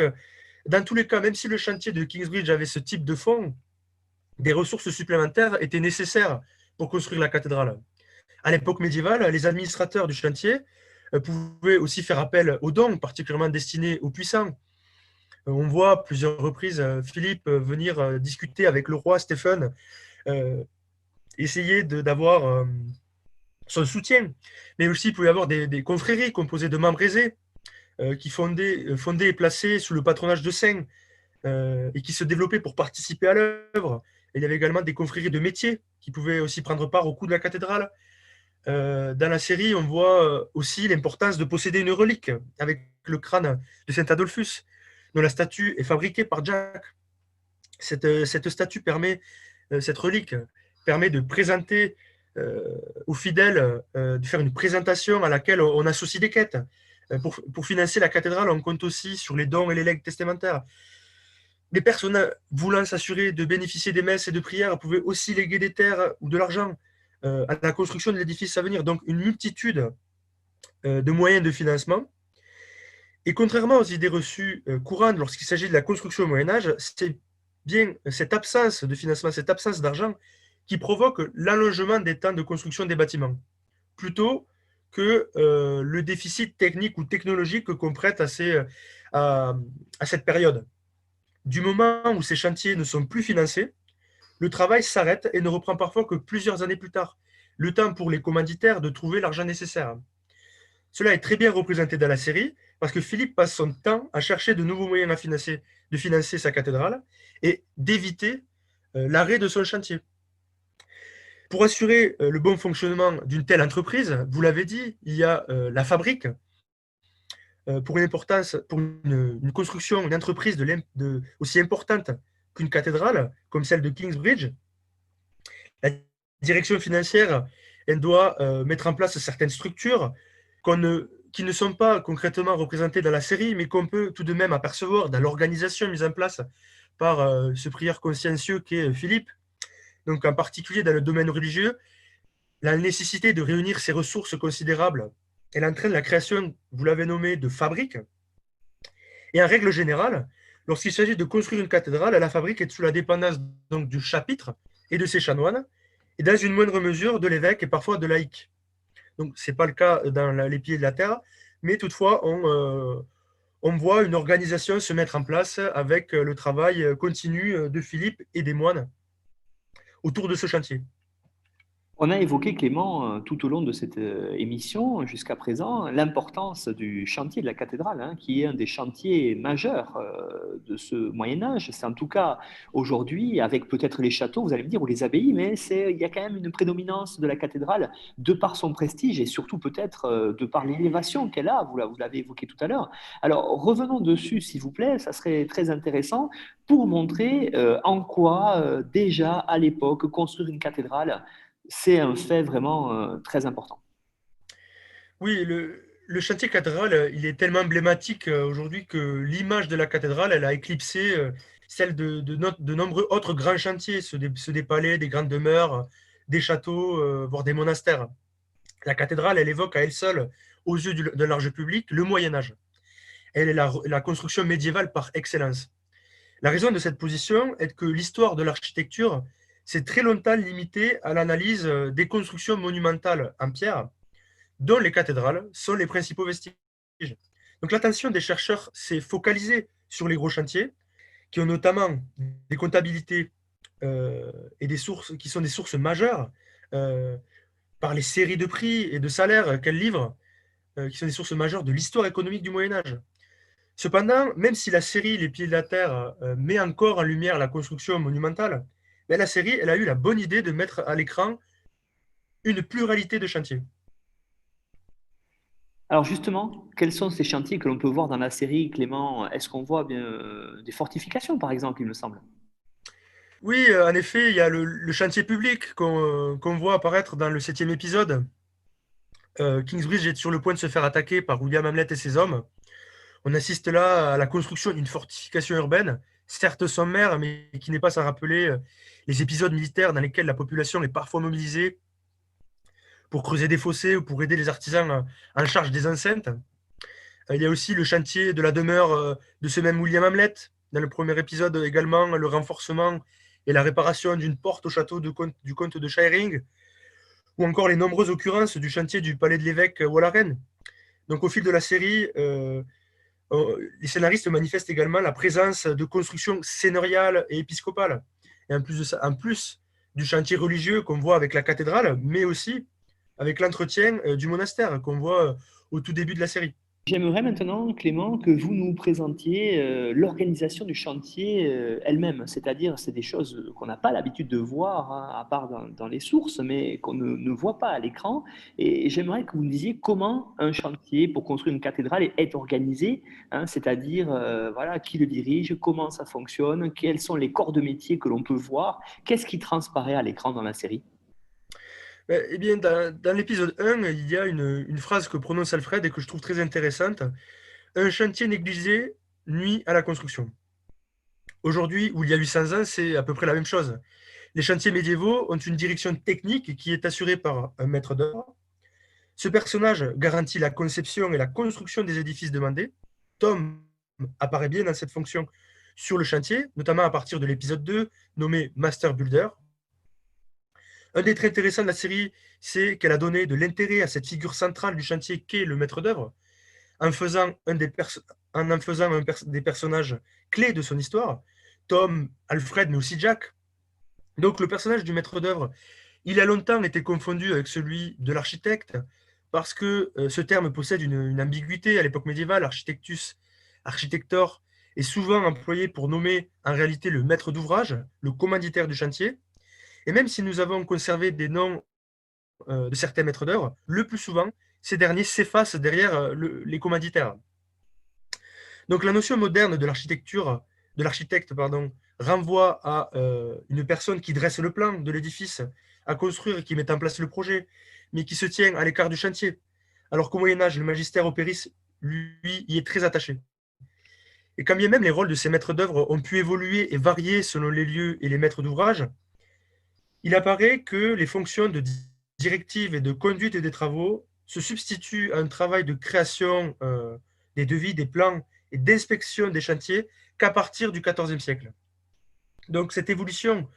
dans tous les cas, même si le chantier de Kingsbridge avait ce type de fonds, des ressources supplémentaires étaient nécessaires pour construire la cathédrale. À l'époque médiévale, les administrateurs du chantier pouvaient aussi faire appel aux dons, particulièrement destinés aux puissants. On voit à plusieurs reprises Philippe venir discuter avec le roi Stephen, essayer d'avoir son soutien. Mais aussi, il pouvait y avoir des confréries composées de membres aisés qui fondaient et placés sous le patronage de saints et qui se développaient pour participer à l'œuvre. Il y avait également des confréries de métiers qui pouvaient aussi prendre part au coût de la cathédrale. Dans la série, on voit aussi l'importance de posséder une relique avec le crâne de Saint Adolphus, dont la statue est fabriquée par Jack. Cette statue cette relique permet de présenter aux fidèles, de faire une présentation à laquelle on associe des quêtes. Pour financer la cathédrale, on compte aussi sur les dons et les legs testamentaires. Les personnes voulant s'assurer de bénéficier des messes et de prières pouvaient aussi léguer des terres ou de l'argent à la construction de l'édifice à venir. Donc, une multitude de moyens de financement. Et contrairement aux idées reçues courantes lorsqu'il s'agit de la construction au Moyen-Âge, c'est bien cette absence de financement, cette absence d'argent qui provoque l'allongement des temps de construction des bâtiments, plutôt que le déficit technique ou technologique qu'on prête à cette période. Du moment où ces chantiers ne sont plus financés, le travail s'arrête et ne reprend parfois que plusieurs années plus tard, le temps pour les commanditaires de trouver l'argent nécessaire. Cela est très bien représenté dans la série, parce que Philippe passe son temps à chercher de nouveaux moyens de financer sa cathédrale et d'éviter l'arrêt de son chantier. Pour assurer le bon fonctionnement d'une telle entreprise, vous l'avez dit, il y a la fabrique. Pour une construction, une entreprise aussi importante qu'une cathédrale, comme celle de Kingsbridge, la direction financière, elle doit mettre en place certaines structures qui ne sont pas concrètement représentées dans la série, mais qu'on peut tout de même apercevoir dans l'organisation mise en place par ce prieur consciencieux qu'est Philippe. Donc, en particulier dans le domaine religieux, la nécessité de réunir ces ressources considérables, elle entraîne la création, vous l'avez nommé, de fabriques. Et en règle générale, lorsqu'il s'agit de construire une cathédrale, la fabrique est sous la dépendance donc, du chapitre et de ses chanoines, et dans une moindre mesure de l'évêque et parfois de laïcs. Donc, ce n'est pas le cas dans les Piliers de la Terre, mais toutefois, on voit une organisation se mettre en place avec le travail continu de Philippe et des moines autour de ce chantier. On a évoqué, Clément, tout au long de cette émission, jusqu'à présent, l'importance du chantier de la cathédrale, hein, qui est un des chantiers majeurs de ce Moyen-Âge. C'est en tout cas aujourd'hui, avec peut-être les châteaux, vous allez me dire, ou les abbayes, mais il y a quand même une prédominance de la cathédrale de par son prestige et surtout peut-être de par l'élévation qu'elle a, vous l'avez évoqué tout à l'heure. Alors revenons dessus, s'il vous plaît, ça serait très intéressant pour montrer en quoi déjà à l'époque, construire une cathédrale, c'est un fait vraiment très important. Oui, le chantier cathédrale, il est tellement emblématique aujourd'hui que l'image de la cathédrale, elle a éclipsé celle de nombreux autres grands chantiers, ceux des palais, des grandes demeures, des châteaux, voire des monastères. La cathédrale, elle évoque à elle seule, aux yeux d'un large public, le Moyen-Âge. Elle est la construction médiévale par excellence. La raison de cette position est que l'histoire de l'architecture s'est très longtemps limitée à l'analyse des constructions monumentales en pierre, dont les cathédrales sont les principaux vestiges. Donc l'attention des chercheurs s'est focalisée sur les gros chantiers, qui ont notamment des comptabilités et des sources qui sont des sources majeures euh, par les séries de prix et de salaires qu'elles livrent, qui sont des sources majeures de l'histoire économique du Moyen-Âge. Cependant, même si la série Les Pieds de la Terre met encore en lumière la construction monumentale, ben, la série elle a eu la bonne idée de mettre à l'écran une pluralité de chantiers. Alors justement, quels sont ces chantiers que l'on peut voir dans la série, Clément? Est-ce qu'on voit bien, des fortifications, par exemple, il me semble? Oui, en effet, il y a le chantier public qu'on voit apparaître dans le 7e épisode. Kingsbridge est sur le point de se faire attaquer par William Hamlet et ses hommes. On assiste là à la construction d'une fortification urbaine, certes sommaire, mais qui n'est pas sans rappeler les épisodes militaires dans lesquels la population est parfois mobilisée pour creuser des fossés ou pour aider les artisans en charge des enceintes. Il y a aussi le chantier de la demeure de ce même William Hamlet. Dans le premier épisode également, le renforcement et la réparation d'une porte au château du comte de Shiring, ou encore les nombreuses occurrences du chantier du palais de l'évêque Walaren. Donc au fil de la série, les scénaristes manifestent également la présence de constructions seigneuriales et épiscopales. Et en plus de ça, en plus du chantier religieux qu'on voit avec la cathédrale, mais aussi avec l'entretien du monastère qu'on voit au tout début de la série. J'aimerais maintenant, Clément, que vous nous présentiez l'organisation du chantier elle-même. C'est-à-dire, c'est des choses qu'on n'a pas l'habitude de voir, hein, à part dans les sources, mais qu'on ne voit pas à l'écran. Et j'aimerais que vous nous disiez comment un chantier pour construire une cathédrale est organisé, hein, c'est-à-dire, voilà, qui le dirige, comment ça fonctionne, quels sont les corps de métier que l'on peut voir, qu'est-ce qui transparaît à l'écran dans la série. Eh bien, dans l'épisode 1, il y a une phrase que prononce Alfred et que je trouve très intéressante. Un chantier négligé nuit à la construction. Aujourd'hui, où il y a 800 ans, c'est à peu près la même chose. Les chantiers médiévaux ont une direction technique qui est assurée par un maître d'œuvre. Ce personnage garantit la conception et la construction des édifices demandés. Tom apparaît bien dans cette fonction sur le chantier, notamment à partir de l'épisode 2, nommé Master Builder. Un des traits intéressants de la série, c'est qu'elle a donné de l'intérêt à cette figure centrale du chantier qu'est le maître d'œuvre, en faisant, des personnages clés de son histoire, Tom, Alfred, mais aussi Jack. Donc le personnage du maître d'œuvre, il a longtemps été confondu avec celui de l'architecte, parce que ce terme possède une ambiguïté à l'époque médiévale. Architectus, architector, est souvent employé pour nommer en réalité le maître d'ouvrage, le commanditaire du chantier. Et même si nous avons conservé des noms de certains maîtres d'œuvre, le plus souvent, ces derniers s'effacent derrière les commanditaires. Donc la notion moderne de l'architecture, de l'architecte, pardon, renvoie à une personne qui dresse le plan de l'édifice à construire et qui met en place le projet, mais qui se tient à l'écart du chantier. Alors qu'au Moyen-Âge, le magistère opéris, lui, y est très attaché. Et quand bien même les rôles de ces maîtres d'œuvre ont pu évoluer et varier selon les lieux et les maîtres d'ouvrage, il apparaît que les fonctions de directive et de conduite des travaux se substituent à un travail de création des devis, des plans et d'inspection des chantiers qu'à partir du XIVe siècle. Donc cette évolution,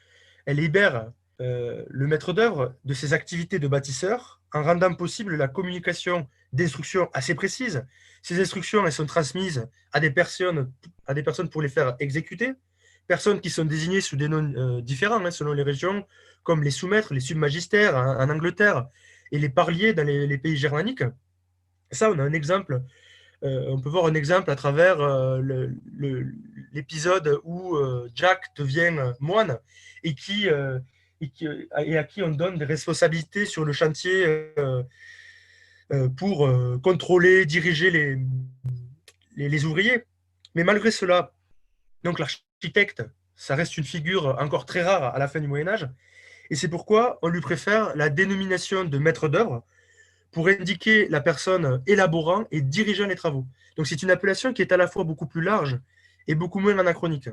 elle libère le maître d'œuvre de ses activités de bâtisseur en rendant possible la communication d'instructions assez précises. Ces instructions, elles sont transmises à des personnes pour les faire exécuter, personnes qui sont désignées sous des noms différents selon les régions, comme les sous-maîtres, les submagistères en Angleterre et les parliers dans les pays germaniques. Ça, on a un exemple. On peut voir un exemple à travers l'épisode où Jack devient moine et, et à qui on donne des responsabilités sur le chantier pour contrôler, diriger les ouvriers. Mais malgré cela, donc l'architecte, ça reste une figure encore très rare à la fin du Moyen-Âge, et c'est pourquoi on lui préfère la dénomination de maître d'œuvre pour indiquer la personne élaborant et dirigeant les travaux. Donc c'est une appellation qui est à la fois beaucoup plus large et beaucoup moins anachronique.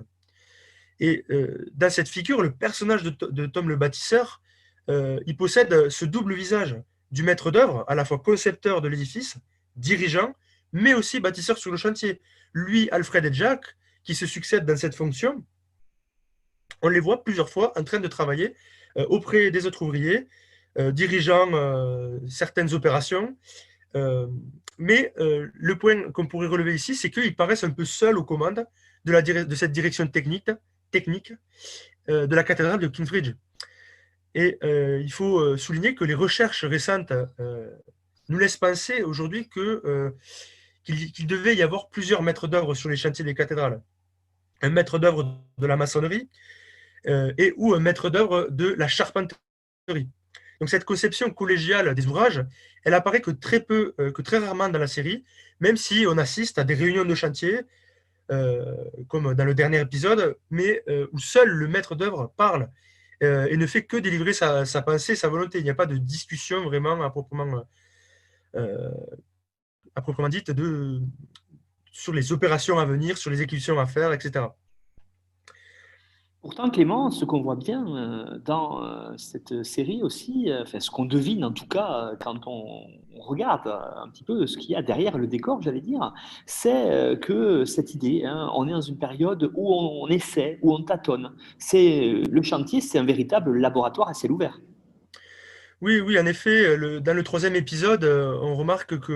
Et dans cette figure, le personnage de Tom le bâtisseur, il possède ce double visage du maître d'œuvre, à la fois concepteur de l'édifice, dirigeant, mais aussi bâtisseur sur le chantier. Lui, Alfred et Jack, qui se succèdent dans cette fonction, on les voit plusieurs fois en train de travailler auprès des autres ouvriers, dirigeant certaines opérations. Mais le point qu'on pourrait relever ici, c'est qu'ils paraissent un peu seuls aux commandes de cette direction technique de la cathédrale de Kingsbridge. Et il faut souligner que les recherches récentes nous laissent penser aujourd'hui qu'il devait y avoir plusieurs maîtres d'œuvre sur les chantiers des cathédrales. Un maître d'œuvre de la maçonnerie et ou un maître d'œuvre de la charpenterie. Donc cette conception collégiale des ouvrages, elle apparaît que très rarement dans la série, même si on assiste à des réunions de chantier, comme dans le dernier épisode, mais où seul le maître d'œuvre parle et ne fait que délivrer sa pensée, sa volonté. Il n'y a pas de discussion vraiment euh, à proprement dite sur les opérations à venir, sur les exécutions à faire, etc. Pourtant, Clément, ce qu'on voit bien dans cette série aussi, enfin, ce qu'on devine en tout cas quand on regarde un petit peu ce qu'il y a derrière le décor, j'allais dire, c'est que cette idée, hein, on est dans une période où on essaie, où on tâtonne. Le chantier, c'est un véritable laboratoire à ciel ouvert. Oui, oui, en effet, dans le troisième épisode, on remarque que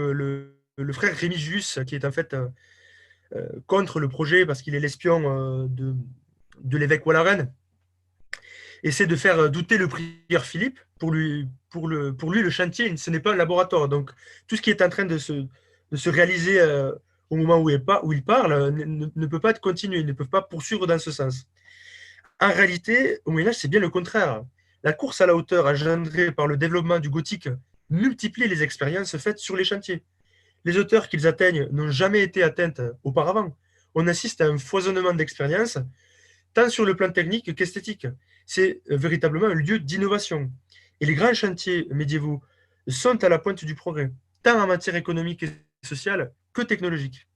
le frère Rémigius, qui est en fait contre le projet parce qu'il est l'espion de l'évêque Walaren, essaie de faire douter le prieur Philippe. Pour lui, le chantier, ce n'est pas un laboratoire. Donc, tout ce qui est en train de se réaliser au moment où ils parlent ne peut pas être continué, ils ne peuvent pas poursuivre dans ce sens. En réalité, au Moyen Âge, c'est bien le contraire. La course à la hauteur engendrée par le développement du gothique multiplie les expériences faites sur les chantiers. Les hauteurs qu'ils atteignent n'ont jamais été atteintes auparavant. On assiste à un foisonnement d'expériences, tant sur le plan technique qu'esthétique. C'est véritablement un lieu d'innovation. Et les grands chantiers médiévaux sont à la pointe du progrès, tant en matière économique et sociale que technologique.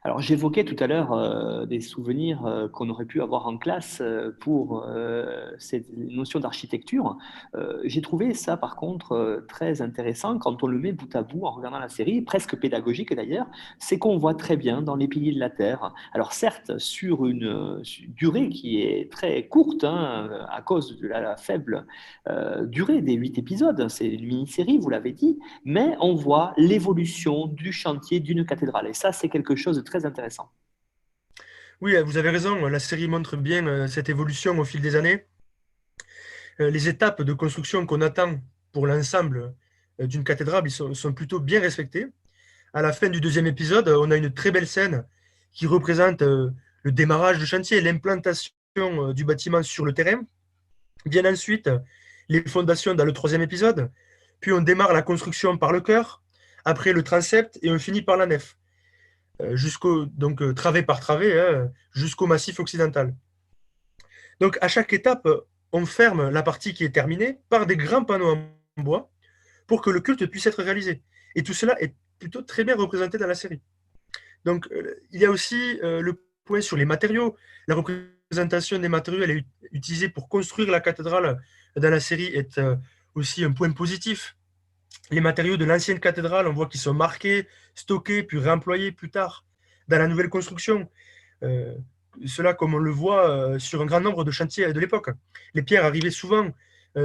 Alors, j'évoquais tout à l'heure des souvenirs qu'on aurait pu avoir en classe pour cette notion d'architecture. J'ai trouvé ça, par contre, très intéressant quand on le met bout à bout en regardant la série, presque pédagogique d'ailleurs, c'est qu'on voit très bien dans les piliers de la Terre. Alors, certes, sur une durée qui est très courte, hein, à cause de la faible durée des 8 épisodes, c'est une mini-série, vous l'avez dit, mais on voit l'évolution du chantier d'une cathédrale. Et ça, c'est quelque chose de très intéressant. Oui, vous avez raison, la série montre bien cette évolution au fil des années. Les étapes de construction qu'on attend pour l'ensemble d'une cathédrale sont plutôt bien respectées. À la fin du deuxième épisode, on a une très belle scène qui représente le démarrage du chantier, l'implantation du bâtiment sur le terrain. Bien ensuite, les fondations dans le troisième épisode. Puis on démarre la construction par le chœur, après le transept et on finit par la nef, travée par travée, hein, jusqu'au massif occidental. Donc à chaque étape, on ferme la partie qui est terminée par des grands panneaux en bois pour que le culte puisse être réalisé. Et tout cela est plutôt très bien représenté dans la série. Donc il y a aussi le point sur les matériaux. La représentation des matériaux, elle est utilisée pour construire la cathédrale dans la série est aussi un point positif. Les matériaux de l'ancienne cathédrale, on voit qu'ils sont marqués, stockés, puis réemployés plus tard dans la nouvelle construction. Euh, Cela, comme on le voit sur un grand nombre de chantiers de l'époque. Les pierres arrivaient souvent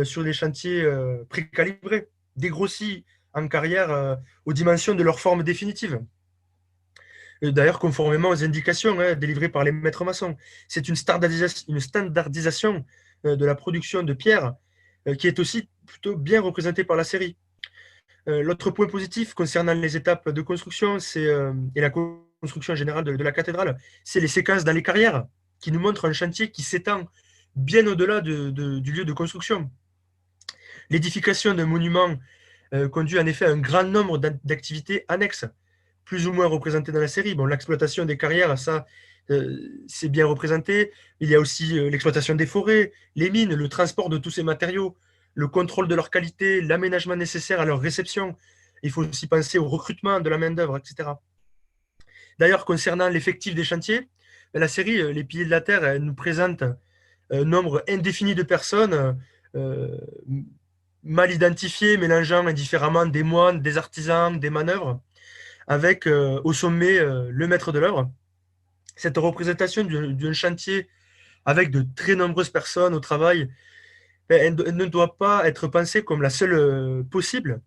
sur des chantiers précalibrés, dégrossis en carrière aux dimensions de leur forme définitive. D'ailleurs, conformément aux indications délivrées par les maîtres maçons. C'est une standardisation de la production de pierres qui est aussi plutôt bien représentée par la série. L'autre point positif concernant les étapes de construction et la construction générale de la cathédrale, c'est les séquences dans les carrières qui nous montrent un chantier qui s'étend bien au-delà du lieu de construction. L'édification d'un monument conduit en effet à un grand nombre d'activités annexes, plus ou moins représentées dans la série. Bon, l'exploitation des carrières, ça, c'est bien représenté. Il y a aussi l'exploitation des forêts, les mines, le transport de tous ces matériaux, le contrôle de leur qualité, l'aménagement nécessaire à leur réception. Il faut aussi penser au recrutement de la main-d'œuvre, etc. D'ailleurs, concernant l'effectif des chantiers, la série Les Piliers de la Terre elle nous présente un nombre indéfini de personnes euh, mal identifiées, mélangeant indifféremment des moines, des artisans, des manœuvres, avec au sommet le maître de l'œuvre. Cette représentation d'un chantier avec de très nombreuses personnes au travail, elle ne doit pas être pensée comme la seule possible,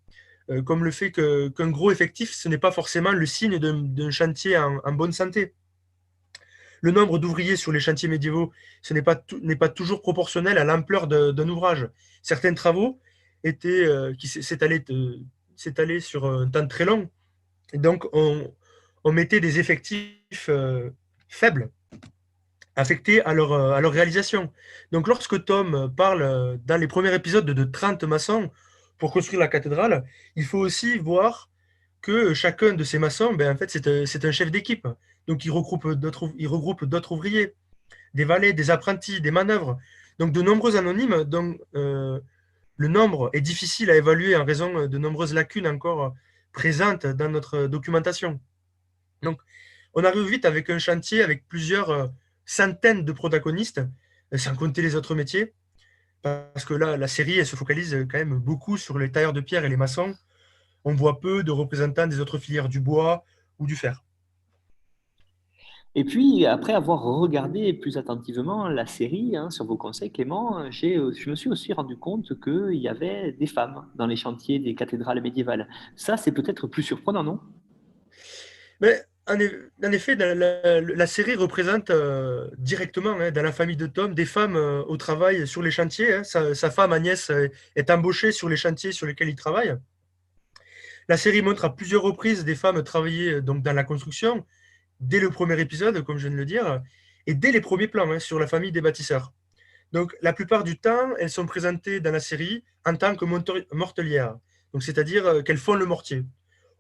comme le fait qu'un gros effectif, ce n'est pas forcément le signe d'un chantier en bonne santé. Le nombre d'ouvriers sur les chantiers médiévaux n'est pas toujours proportionnel à l'ampleur d'un ouvrage. Certains travaux qui s'étalaient sur un temps très long, et donc on mettait des effectifs faibles affectés à leur réalisation. Donc lorsque Tom parle dans les premiers épisodes de 30 maçons pour construire la cathédrale, il faut aussi voir que chacun de ces maçons, en fait, c'est un chef d'équipe. Donc il regroupe d'autres ouvriers, des valets, des apprentis, des manœuvres. Donc de nombreux anonymes dont le nombre est difficile à évaluer en raison de nombreuses lacunes encore présentes dans notre documentation. Donc on arrive vite avec un chantier avec plusieurs centaines de protagonistes, sans compter les autres métiers, parce que là, la série, elle se focalise quand même beaucoup sur les tailleurs de pierre et les maçons. On voit peu de représentants des autres filières du bois ou du fer. Et puis, après avoir regardé plus attentivement la série, hein, sur vos conseils, Clément, je me suis aussi rendu compte qu'il y avait des femmes dans les chantiers des cathédrales médiévales. Ça, c'est peut-être plus surprenant, non? Mais en effet, la série représente directement dans la famille de Tom des femmes au travail sur les chantiers. Sa femme Agnès est embauchée sur les chantiers sur lesquels il travaille. La série montre à plusieurs reprises des femmes travailler donc, dans la construction, dès le premier épisode, comme je viens de le dire, et dès les premiers plans sur la famille des bâtisseurs. Donc, la plupart du temps, elles sont présentées dans la série en tant que mortelières, donc c'est-à-dire qu'elles font le mortier.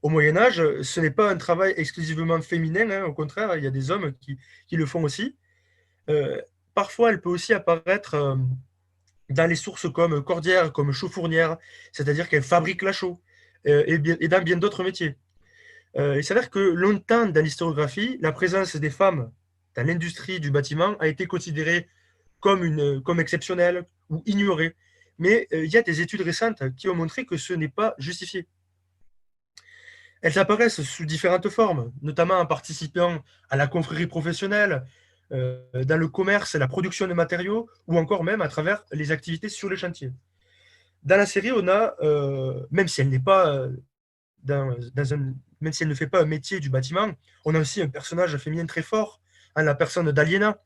Au Moyen Âge, ce n'est pas un travail exclusivement féminin, au contraire, il y a des hommes qui le font aussi. Euh, Parfois, elle peut aussi apparaître dans les sources comme cordière, comme chaufournière, c'est-à-dire qu'elle fabrique la chaux, et dans bien d'autres métiers. Il s'avère que longtemps dans l'historiographie, la présence des femmes dans l'industrie du bâtiment a été considérée comme exceptionnelle ou ignorée. Mais il y a des études récentes qui ont montré que ce n'est pas justifié. Elles apparaissent sous différentes formes, notamment en participant à la confrérie professionnelle, dans le commerce, la production de matériaux, ou encore même à travers les activités sur les chantiers. Dans la série, on a, même si elle n'est pas même si elle ne fait pas un métier du bâtiment, on a aussi un personnage féminin très fort, la personne d'Aliena.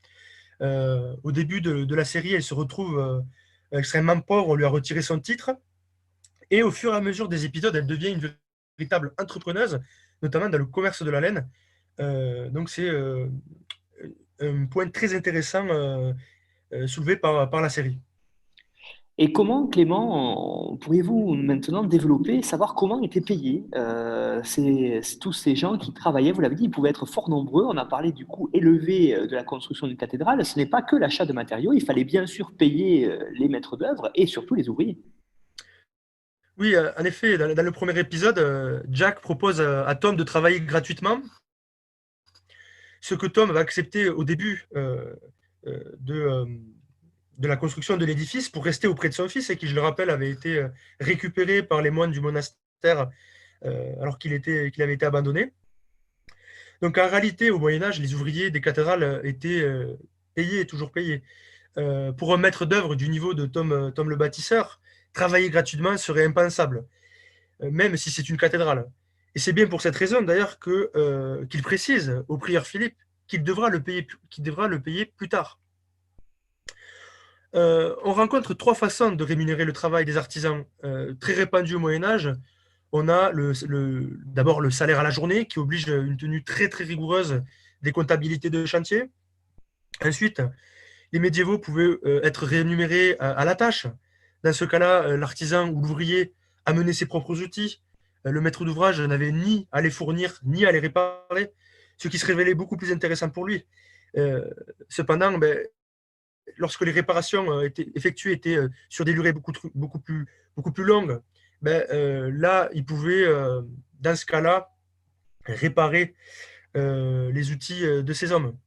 Au début de la série, elle se retrouve extrêmement pauvre, on lui a retiré son titre, et au fur et à mesure des épisodes, elle devient une véritable entrepreneuse, notamment dans le commerce de la laine. Donc c'est un point très intéressant soulevé par la série. Et comment, Clément, pourriez-vous maintenant développer, savoir comment étaient payés tous ces gens qui travaillaient? Vous l'avez dit, ils pouvaient être fort nombreux. On a parlé du coût élevé de la construction d'une cathédrale. Ce n'est pas que l'achat de matériaux. Il fallait bien sûr payer les maîtres d'œuvre et surtout les ouvriers. Oui, en effet, dans le premier épisode, Jack propose à Tom de travailler gratuitement, ce que Tom va accepter au début de la construction de l'édifice pour rester auprès de son fils, et qui, je le rappelle, avait été récupéré par les moines du monastère alors qu'il avait été abandonné. Donc en réalité, au Moyen-Âge, les ouvriers des cathédrales étaient payés et toujours payés. Pour un maître d'œuvre du niveau de Tom le bâtisseur, travailler gratuitement serait impensable, même si c'est une cathédrale. Et c'est bien pour cette raison d'ailleurs qu'il précise au prieur Philippe qu'il devra le payer plus tard. On rencontre trois façons de rémunérer le travail des artisans très répandues au Moyen-Âge. On a d'abord le salaire à la journée, qui oblige une tenue très très rigoureuse des comptabilités de chantier. Ensuite, les médiévaux pouvaient être rémunérés à la tâche. Dans ce cas-là, l'artisan ou l'ouvrier amenait ses propres outils. Le maître d'ouvrage n'avait ni à les fournir, ni à les réparer, ce qui se révélait beaucoup plus intéressant pour lui. Cependant, lorsque les réparations étaient effectuées sur des durées beaucoup plus longues, là, il pouvait, dans ce cas-là, réparer les outils de ces hommes.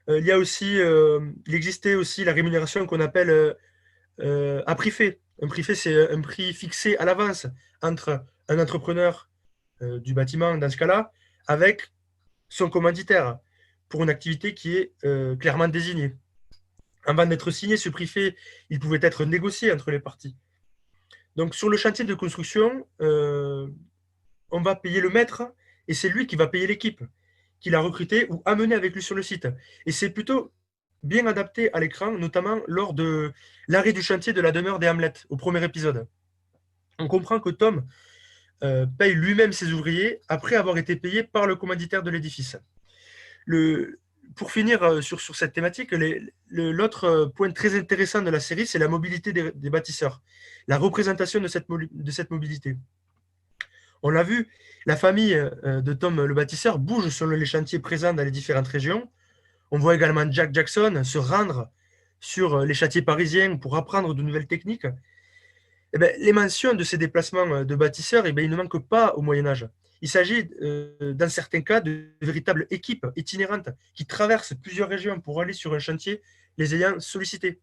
Il existait aussi la rémunération qu'on appelle à prix fait. Un prix fait, c'est un prix fixé à l'avance entre un entrepreneur du bâtiment, dans ce cas-là, avec son commanditaire, pour une activité qui est clairement désignée. Avant d'être signé, ce prix fait, il pouvait être négocié entre les parties. Donc sur le chantier de construction, on va payer le maître, et c'est lui qui va payer l'équipe qu'il a recruté ou amené avec lui sur le site. Et c'est plutôt bien adapté à l'écran, notamment lors de l'arrêt du chantier de la demeure des Hamlet, au premier épisode. On comprend que Tom paye lui-même ses ouvriers après avoir été payé par le commanditaire de l'édifice. Pour finir sur cette thématique, l'autre point très intéressant de la série, c'est la mobilité des bâtisseurs, la représentation de cette mobilité. On l'a vu, la famille de Tom le bâtisseur bouge selon les chantiers présents dans les différentes régions. On voit également Jack Jackson se rendre sur les chantiers parisiens pour apprendre de nouvelles techniques. Les mentions de ces déplacements de bâtisseurs, ils ne manquent pas au Moyen-Âge. Il s'agit, dans certains cas, de véritables équipes itinérantes qui traversent plusieurs régions pour aller sur un chantier les ayant sollicités.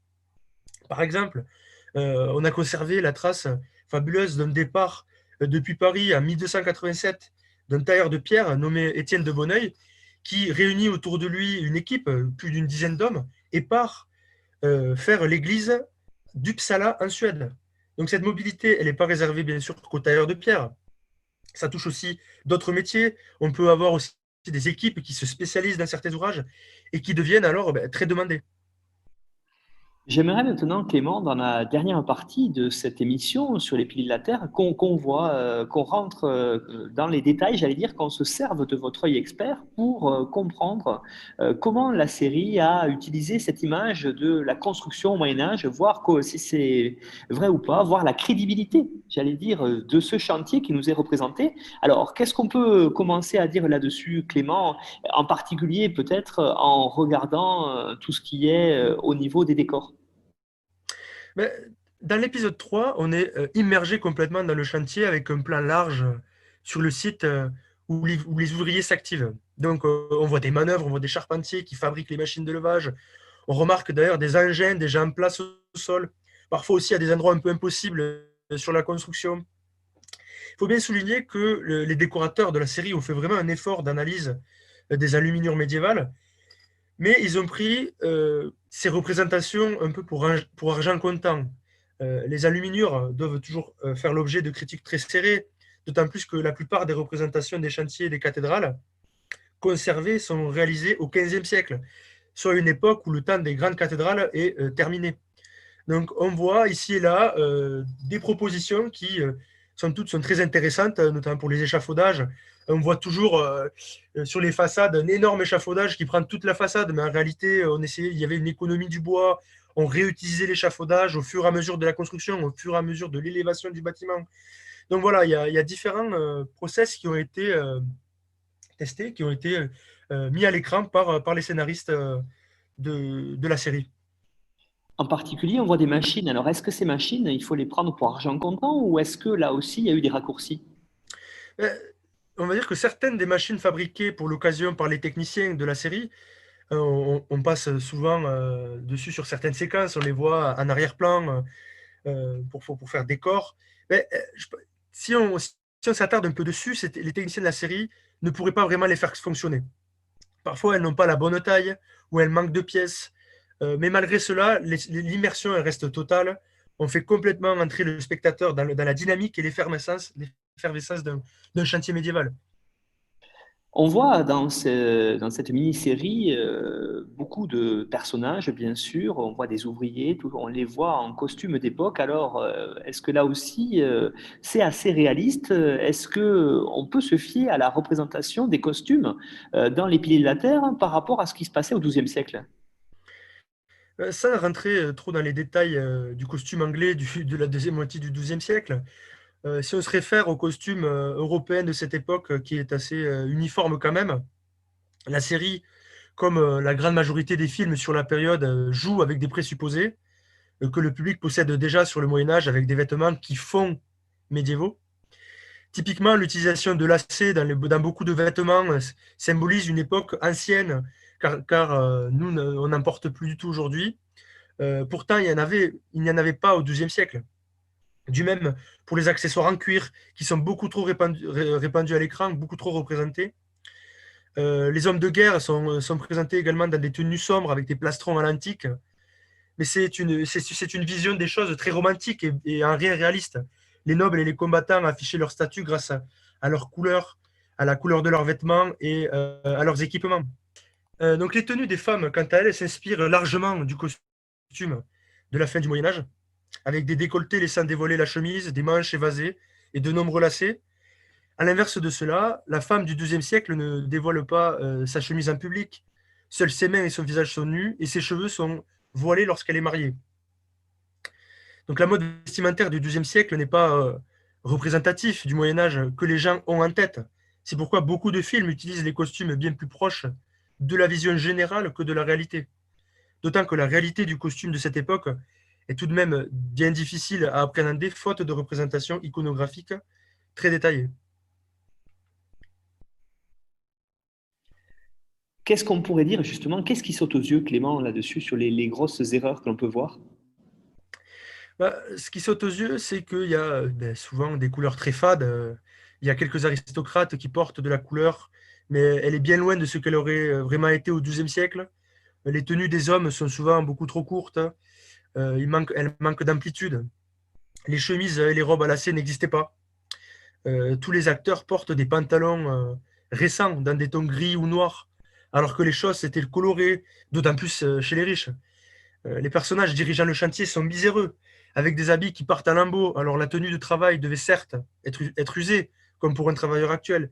Par exemple, on a conservé la trace fabuleuse d'un départ depuis Paris en 1287 d'un tailleur de pierre nommé Étienne de Bonneuil, qui réunit autour de lui une équipe, plus d'une dizaine d'hommes, et part faire l'église d'Uppsala en Suède. Donc cette mobilité, elle n'est pas réservée bien sûr qu'aux tailleurs de pierre. Ça touche aussi d'autres métiers. On peut avoir aussi des équipes qui se spécialisent dans certains ouvrages et qui deviennent alors très demandées. J'aimerais maintenant, Clément, dans la dernière partie de cette émission sur les piliers de la Terre, qu'on voit, qu'on rentre dans les détails, j'allais dire, qu'on se serve de votre œil expert pour comprendre comment la série a utilisé cette image de la construction au Moyen Âge, voir si c'est vrai ou pas, voir la crédibilité, j'allais dire, de ce chantier qui nous est représenté. Alors, qu'est-ce qu'on peut commencer à dire là-dessus, Clément, en particulier peut-être en regardant tout ce qui est au niveau des décors? Mais dans l'épisode 3, on est immergé complètement dans le chantier avec un plan large sur le site où les ouvriers s'activent. Donc, on voit des manœuvres, on voit des charpentiers qui fabriquent les machines de levage. On remarque d'ailleurs des engins déjà en place au sol, parfois aussi à des endroits un peu impossibles sur la construction. Il faut bien souligner que les décorateurs de la série ont fait vraiment un effort d'analyse des aluminiums médiévales, mais ils ont pris ces représentations un peu pour argent comptant. Les aluminures doivent toujours faire l'objet de critiques très serrées, d'autant plus que la plupart des représentations des chantiers et des cathédrales conservées sont réalisées au XVe siècle, soit une époque où le temps des grandes cathédrales est terminé. Donc on voit ici et là des propositions qui sont très intéressantes, notamment pour les échafaudages. On voit toujours sur les façades un énorme échafaudage qui prend toute la façade, mais en réalité, il y avait une économie du bois, on réutilisait l'échafaudage au fur et à mesure de la construction, au fur et à mesure de l'élévation du bâtiment. Donc voilà, il y a différents process qui ont été testés, qui ont été mis à l'écran par les scénaristes de la série. En particulier, on voit des machines. Alors, est-ce que ces machines, il faut les prendre pour argent comptant ou est-ce que là aussi, il y a eu des raccourcis? Euh, On va dire que certaines des machines fabriquées pour l'occasion par les techniciens de la série, on passe souvent dessus sur certaines séquences, on les voit en arrière-plan pour faire décor. Mais, si on s'attarde un peu dessus, les techniciens de la série ne pourraient pas vraiment les faire fonctionner. Parfois, elles n'ont pas la bonne taille ou elles manquent de pièces. Mais malgré cela, l'immersion elle reste totale. On fait complètement entrer le spectateur dans la dynamique et l'effervescence d'un chantier médiéval. On voit dans cette mini-série beaucoup de personnages, bien sûr. On voit des ouvriers, on les voit en costume d'époque. Alors, est-ce que là aussi, c'est assez réaliste? Est-ce que on peut se fier à la représentation des costumes dans les piliers de la Terre par rapport à ce qui se passait au XIIe siècle? Sans rentrer trop dans les détails du costume anglais de la deuxième moitié du XIIe siècle, si on se réfère au costume européen de cette époque qui est assez uniforme quand même, la série, comme la grande majorité des films sur la période, joue avec des présupposés que le public possède déjà sur le Moyen Âge avec des vêtements qui font médiévaux. Typiquement, l'utilisation de lacets dans beaucoup de vêtements symbolise une époque ancienne, car nous, on n'en porte plus du tout aujourd'hui. Pourtant, il n'y en avait pas au XIIe siècle. Du même pour les accessoires en cuir, qui sont beaucoup trop répandus à l'écran, beaucoup trop représentés. Les hommes de guerre sont présentés également dans des tenues sombres avec des plastrons à l'antique. Mais c'est une vision des choses très romantique et en rien réaliste. Les nobles et les combattants affichaient leur statut grâce à leur couleur, à la couleur de leurs vêtements et à leurs équipements. Donc les tenues des femmes, quant à elles, s'inspirent largement du costume de la fin du Moyen Âge, avec des décolletés laissant dévoiler la chemise, des manches évasées et de nombreux lacets. À l'inverse de cela, la femme du XIIe siècle ne dévoile pas sa chemise en public. Seuls ses mains et son visage sont nus et ses cheveux sont voilés lorsqu'elle est mariée. Donc la mode vestimentaire du XIIe siècle n'est pas représentatif du Moyen Âge que les gens ont en tête. C'est pourquoi beaucoup de films utilisent les costumes bien plus proches de la vision générale que de la réalité. D'autant que la réalité du costume de cette époque est tout de même bien difficile à appréhender faute de représentation iconographique très détaillée. Qu'est-ce qu'on pourrait dire justement? Qu'est-ce qui saute aux yeux, Clément, là-dessus, sur les grosses erreurs que l'on peut voir? Bah, ce qui saute aux yeux, c'est qu'il y a souvent des couleurs très fades. Il y a quelques aristocrates qui portent de la couleur, mais elle est bien loin de ce qu'elle aurait vraiment été au XIIe siècle. Les tenues des hommes sont souvent beaucoup trop courtes. Elles manquent d'amplitude. Les chemises et les robes à lacets n'existaient pas. Tous les acteurs portent des pantalons récents dans des tons gris ou noirs, alors que les choses étaient colorées, d'autant plus chez les riches. Les personnages dirigeant le chantier sont miséreux, avec des habits qui partent à lambeaux. Alors la tenue de travail devait certes être usée, comme pour un travailleur actuel,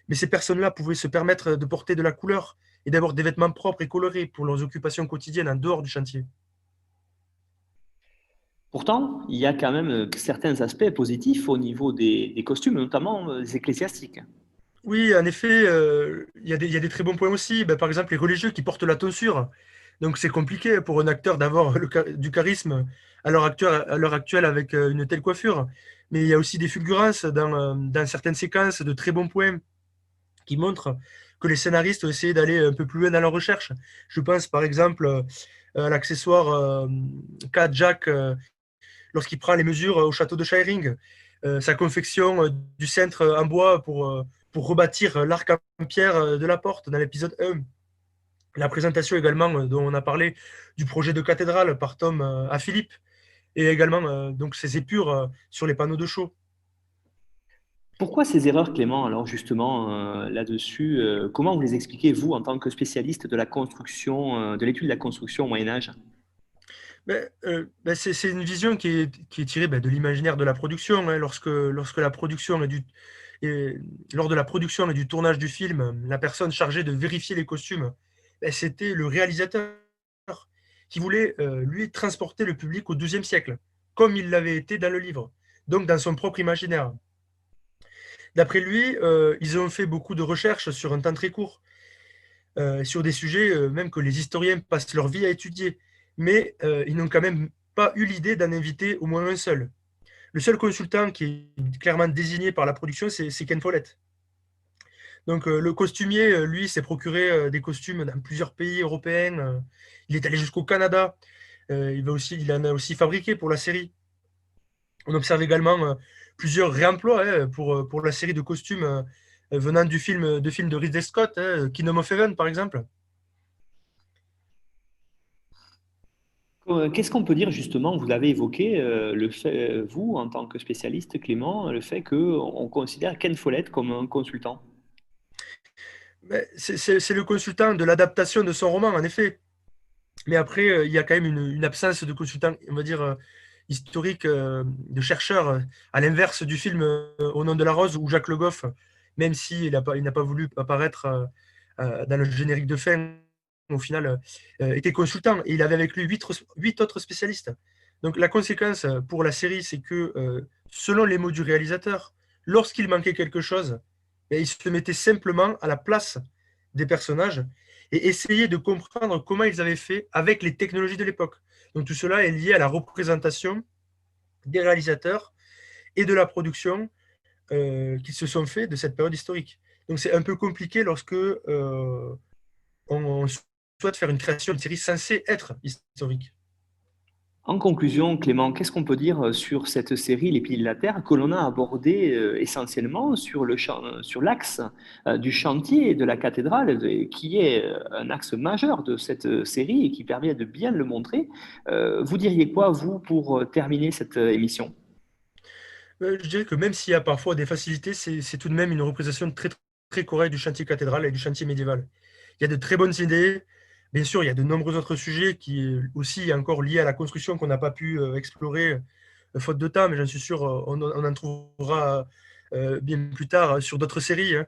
mais ces personnes-là pouvaient se permettre de porter de la couleur et d'avoir des vêtements propres et colorés pour leurs occupations quotidiennes en dehors du chantier. Pourtant, il y a quand même certains aspects positifs au niveau des costumes, notamment les ecclésiastiques. Oui, en effet, il y a des très bons points aussi. Ben, par exemple, les religieux qui portent la tonsure. Donc, c'est compliqué pour un acteur d'avoir du charisme à l'heure actuelle avec une telle coiffure. Mais il y a aussi des fulgurances dans certaines séquences de très bons points qui montrent que les scénaristes ont essayé d'aller un peu plus loin dans leur recherche. Je pense par exemple à l'accessoire qu'a Jack lorsqu'il prend les mesures au château de Shiring, sa confection du cintre en bois pour rebâtir l'arc en pierre de la porte dans l'épisode 1. La présentation également dont on a parlé du projet de cathédrale par Tom à Philippe et également donc ses épures sur les panneaux de show. Pourquoi ces erreurs, Clément, alors justement, là-dessus, comment vous les expliquez, vous, en tant que spécialiste de la construction, de l'étude de la construction au Moyen Âge? C'est une vision qui est tirée de l'imaginaire de la production, hein. Lorsque la production et, lors de la production et du tournage du film, la personne chargée de vérifier les costumes, c'était le réalisateur qui voulait, lui, transporter le public au XIIe siècle, comme il l'avait été dans le livre, donc dans son propre imaginaire. D'après lui, ils ont fait beaucoup de recherches sur un temps très court, sur des sujets même que les historiens passent leur vie à étudier, mais ils n'ont quand même pas eu l'idée d'en inviter au moins un seul. Le seul consultant qui est clairement désigné par la production, c'est Ken Follett. Donc le costumier, lui, s'est procuré des costumes dans plusieurs pays européens. Il est allé jusqu'au Canada. Il en a aussi fabriqué pour la série. On observe également plusieurs réemplois pour la série de costumes venant de films de Ridley Scott, Kingdom of Heaven par exemple. Qu'est-ce qu'on peut dire justement, vous l'avez évoqué, le fait, vous, en tant que spécialiste, Clément, le fait qu'on considère Ken Follett comme un consultant? Mais c'est le consultant de l'adaptation de son roman, en effet. Mais après, il y a quand même une absence de consultant, on va dire, historique, de chercheur, à l'inverse du film Au nom de la rose, où Jacques Le Goff, même s'il il n'a pas voulu apparaître dans le générique de fin, au final, était consultant. Et il avait avec lui huit autres spécialistes. Donc la conséquence pour la série, c'est que, selon les mots du réalisateur, lorsqu'il manquait quelque chose, il se mettait simplement à la place des personnages et essayer de comprendre comment ils avaient fait avec les technologies de l'époque. Donc tout cela est lié à la représentation des réalisateurs et de la production qui se sont faits de cette période historique. Donc c'est un peu compliqué lorsque on souhaite faire une création d'une série censée être historique. En conclusion, Clément, qu'est-ce qu'on peut dire sur cette série, Les Piliers de la Terre, que l'on a abordé essentiellement sur sur l'axe du chantier de la cathédrale, qui est un axe majeur de cette série et qui permet de bien le montrer. Vous diriez quoi, vous, pour terminer cette émission? Je dirais que même s'il y a parfois des facilités, c'est tout de même une représentation très, très correcte du chantier cathédral et du chantier médiéval. Il y a de très bonnes idées. Bien sûr, il y a de nombreux autres sujets qui aussi encore liés à la construction qu'on n'a pas pu explorer faute de temps, mais j'en suis sûr, on en trouvera bien plus tard sur d'autres séries, hein.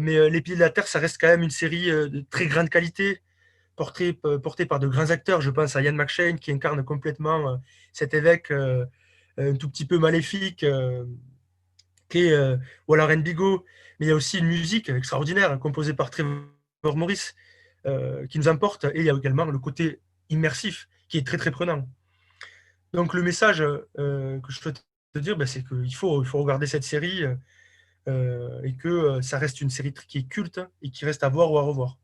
Mais Les Piliers de la Terre, ça reste quand même une série de très grande qualité, portée par de grands acteurs. Je pense à Ian McShane qui incarne complètement cet évêque un tout petit peu maléfique, qui est Waller Bigot. Mais il y a aussi une musique extraordinaire composée par Trevor Morris qui nous emporte. Et il y a également le côté immersif qui est très très prenant. Donc le message que je souhaite te dire, c'est qu'il faut regarder cette série et que ça reste une série qui est culte et qui reste à voir ou à revoir.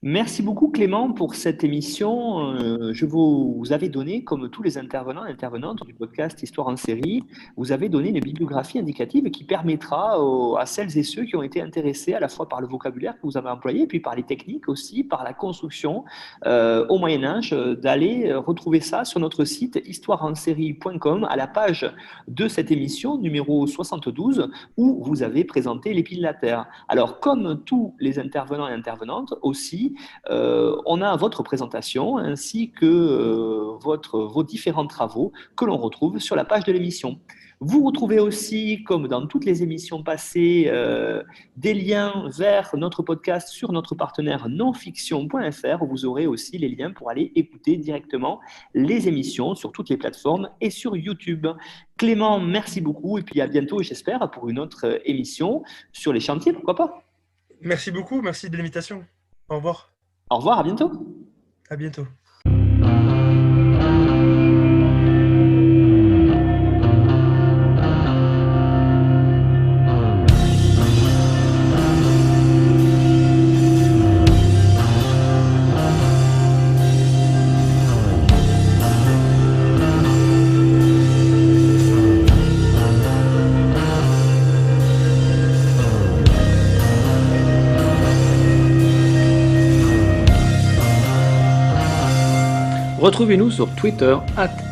Merci beaucoup Clément pour cette émission. Je vous avais donné, comme tous les intervenants et intervenantes du podcast Histoire en série, vous avez donné une bibliographie indicative qui permettra à celles et ceux qui ont été intéressés à la fois par le vocabulaire que vous avez employé, puis par les techniques aussi, par la construction au Moyen-Âge, d'aller retrouver ça sur notre site histoireensérie.com à la page de cette émission numéro 72 où vous avez présenté les piles de la Terre. Alors comme tous les intervenants et intervenantes aussi, ici, on a votre présentation ainsi que vos différents travaux que l'on retrouve sur la page de l'émission. Vous retrouvez aussi, comme dans toutes les émissions passées, des liens vers notre podcast sur notre partenaire nonfiction.fr où vous aurez aussi les liens pour aller écouter directement les émissions sur toutes les plateformes et sur YouTube. Clément, merci beaucoup et puis à bientôt, j'espère, pour une autre émission sur les chantiers, pourquoi pas. Merci beaucoup, merci de l'invitation. Au revoir. Au revoir, à bientôt. À bientôt. Retrouvez-nous sur Twitter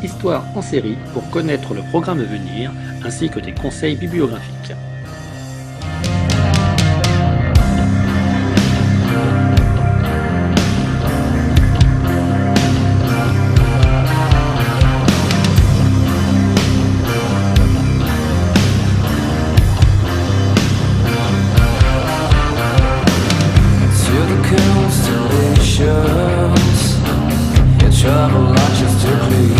@Histoire en série pour connaître le programme à venir ainsi que des conseils bibliographiques. Travel not just to clean.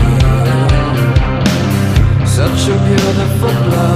Such a beautiful blood.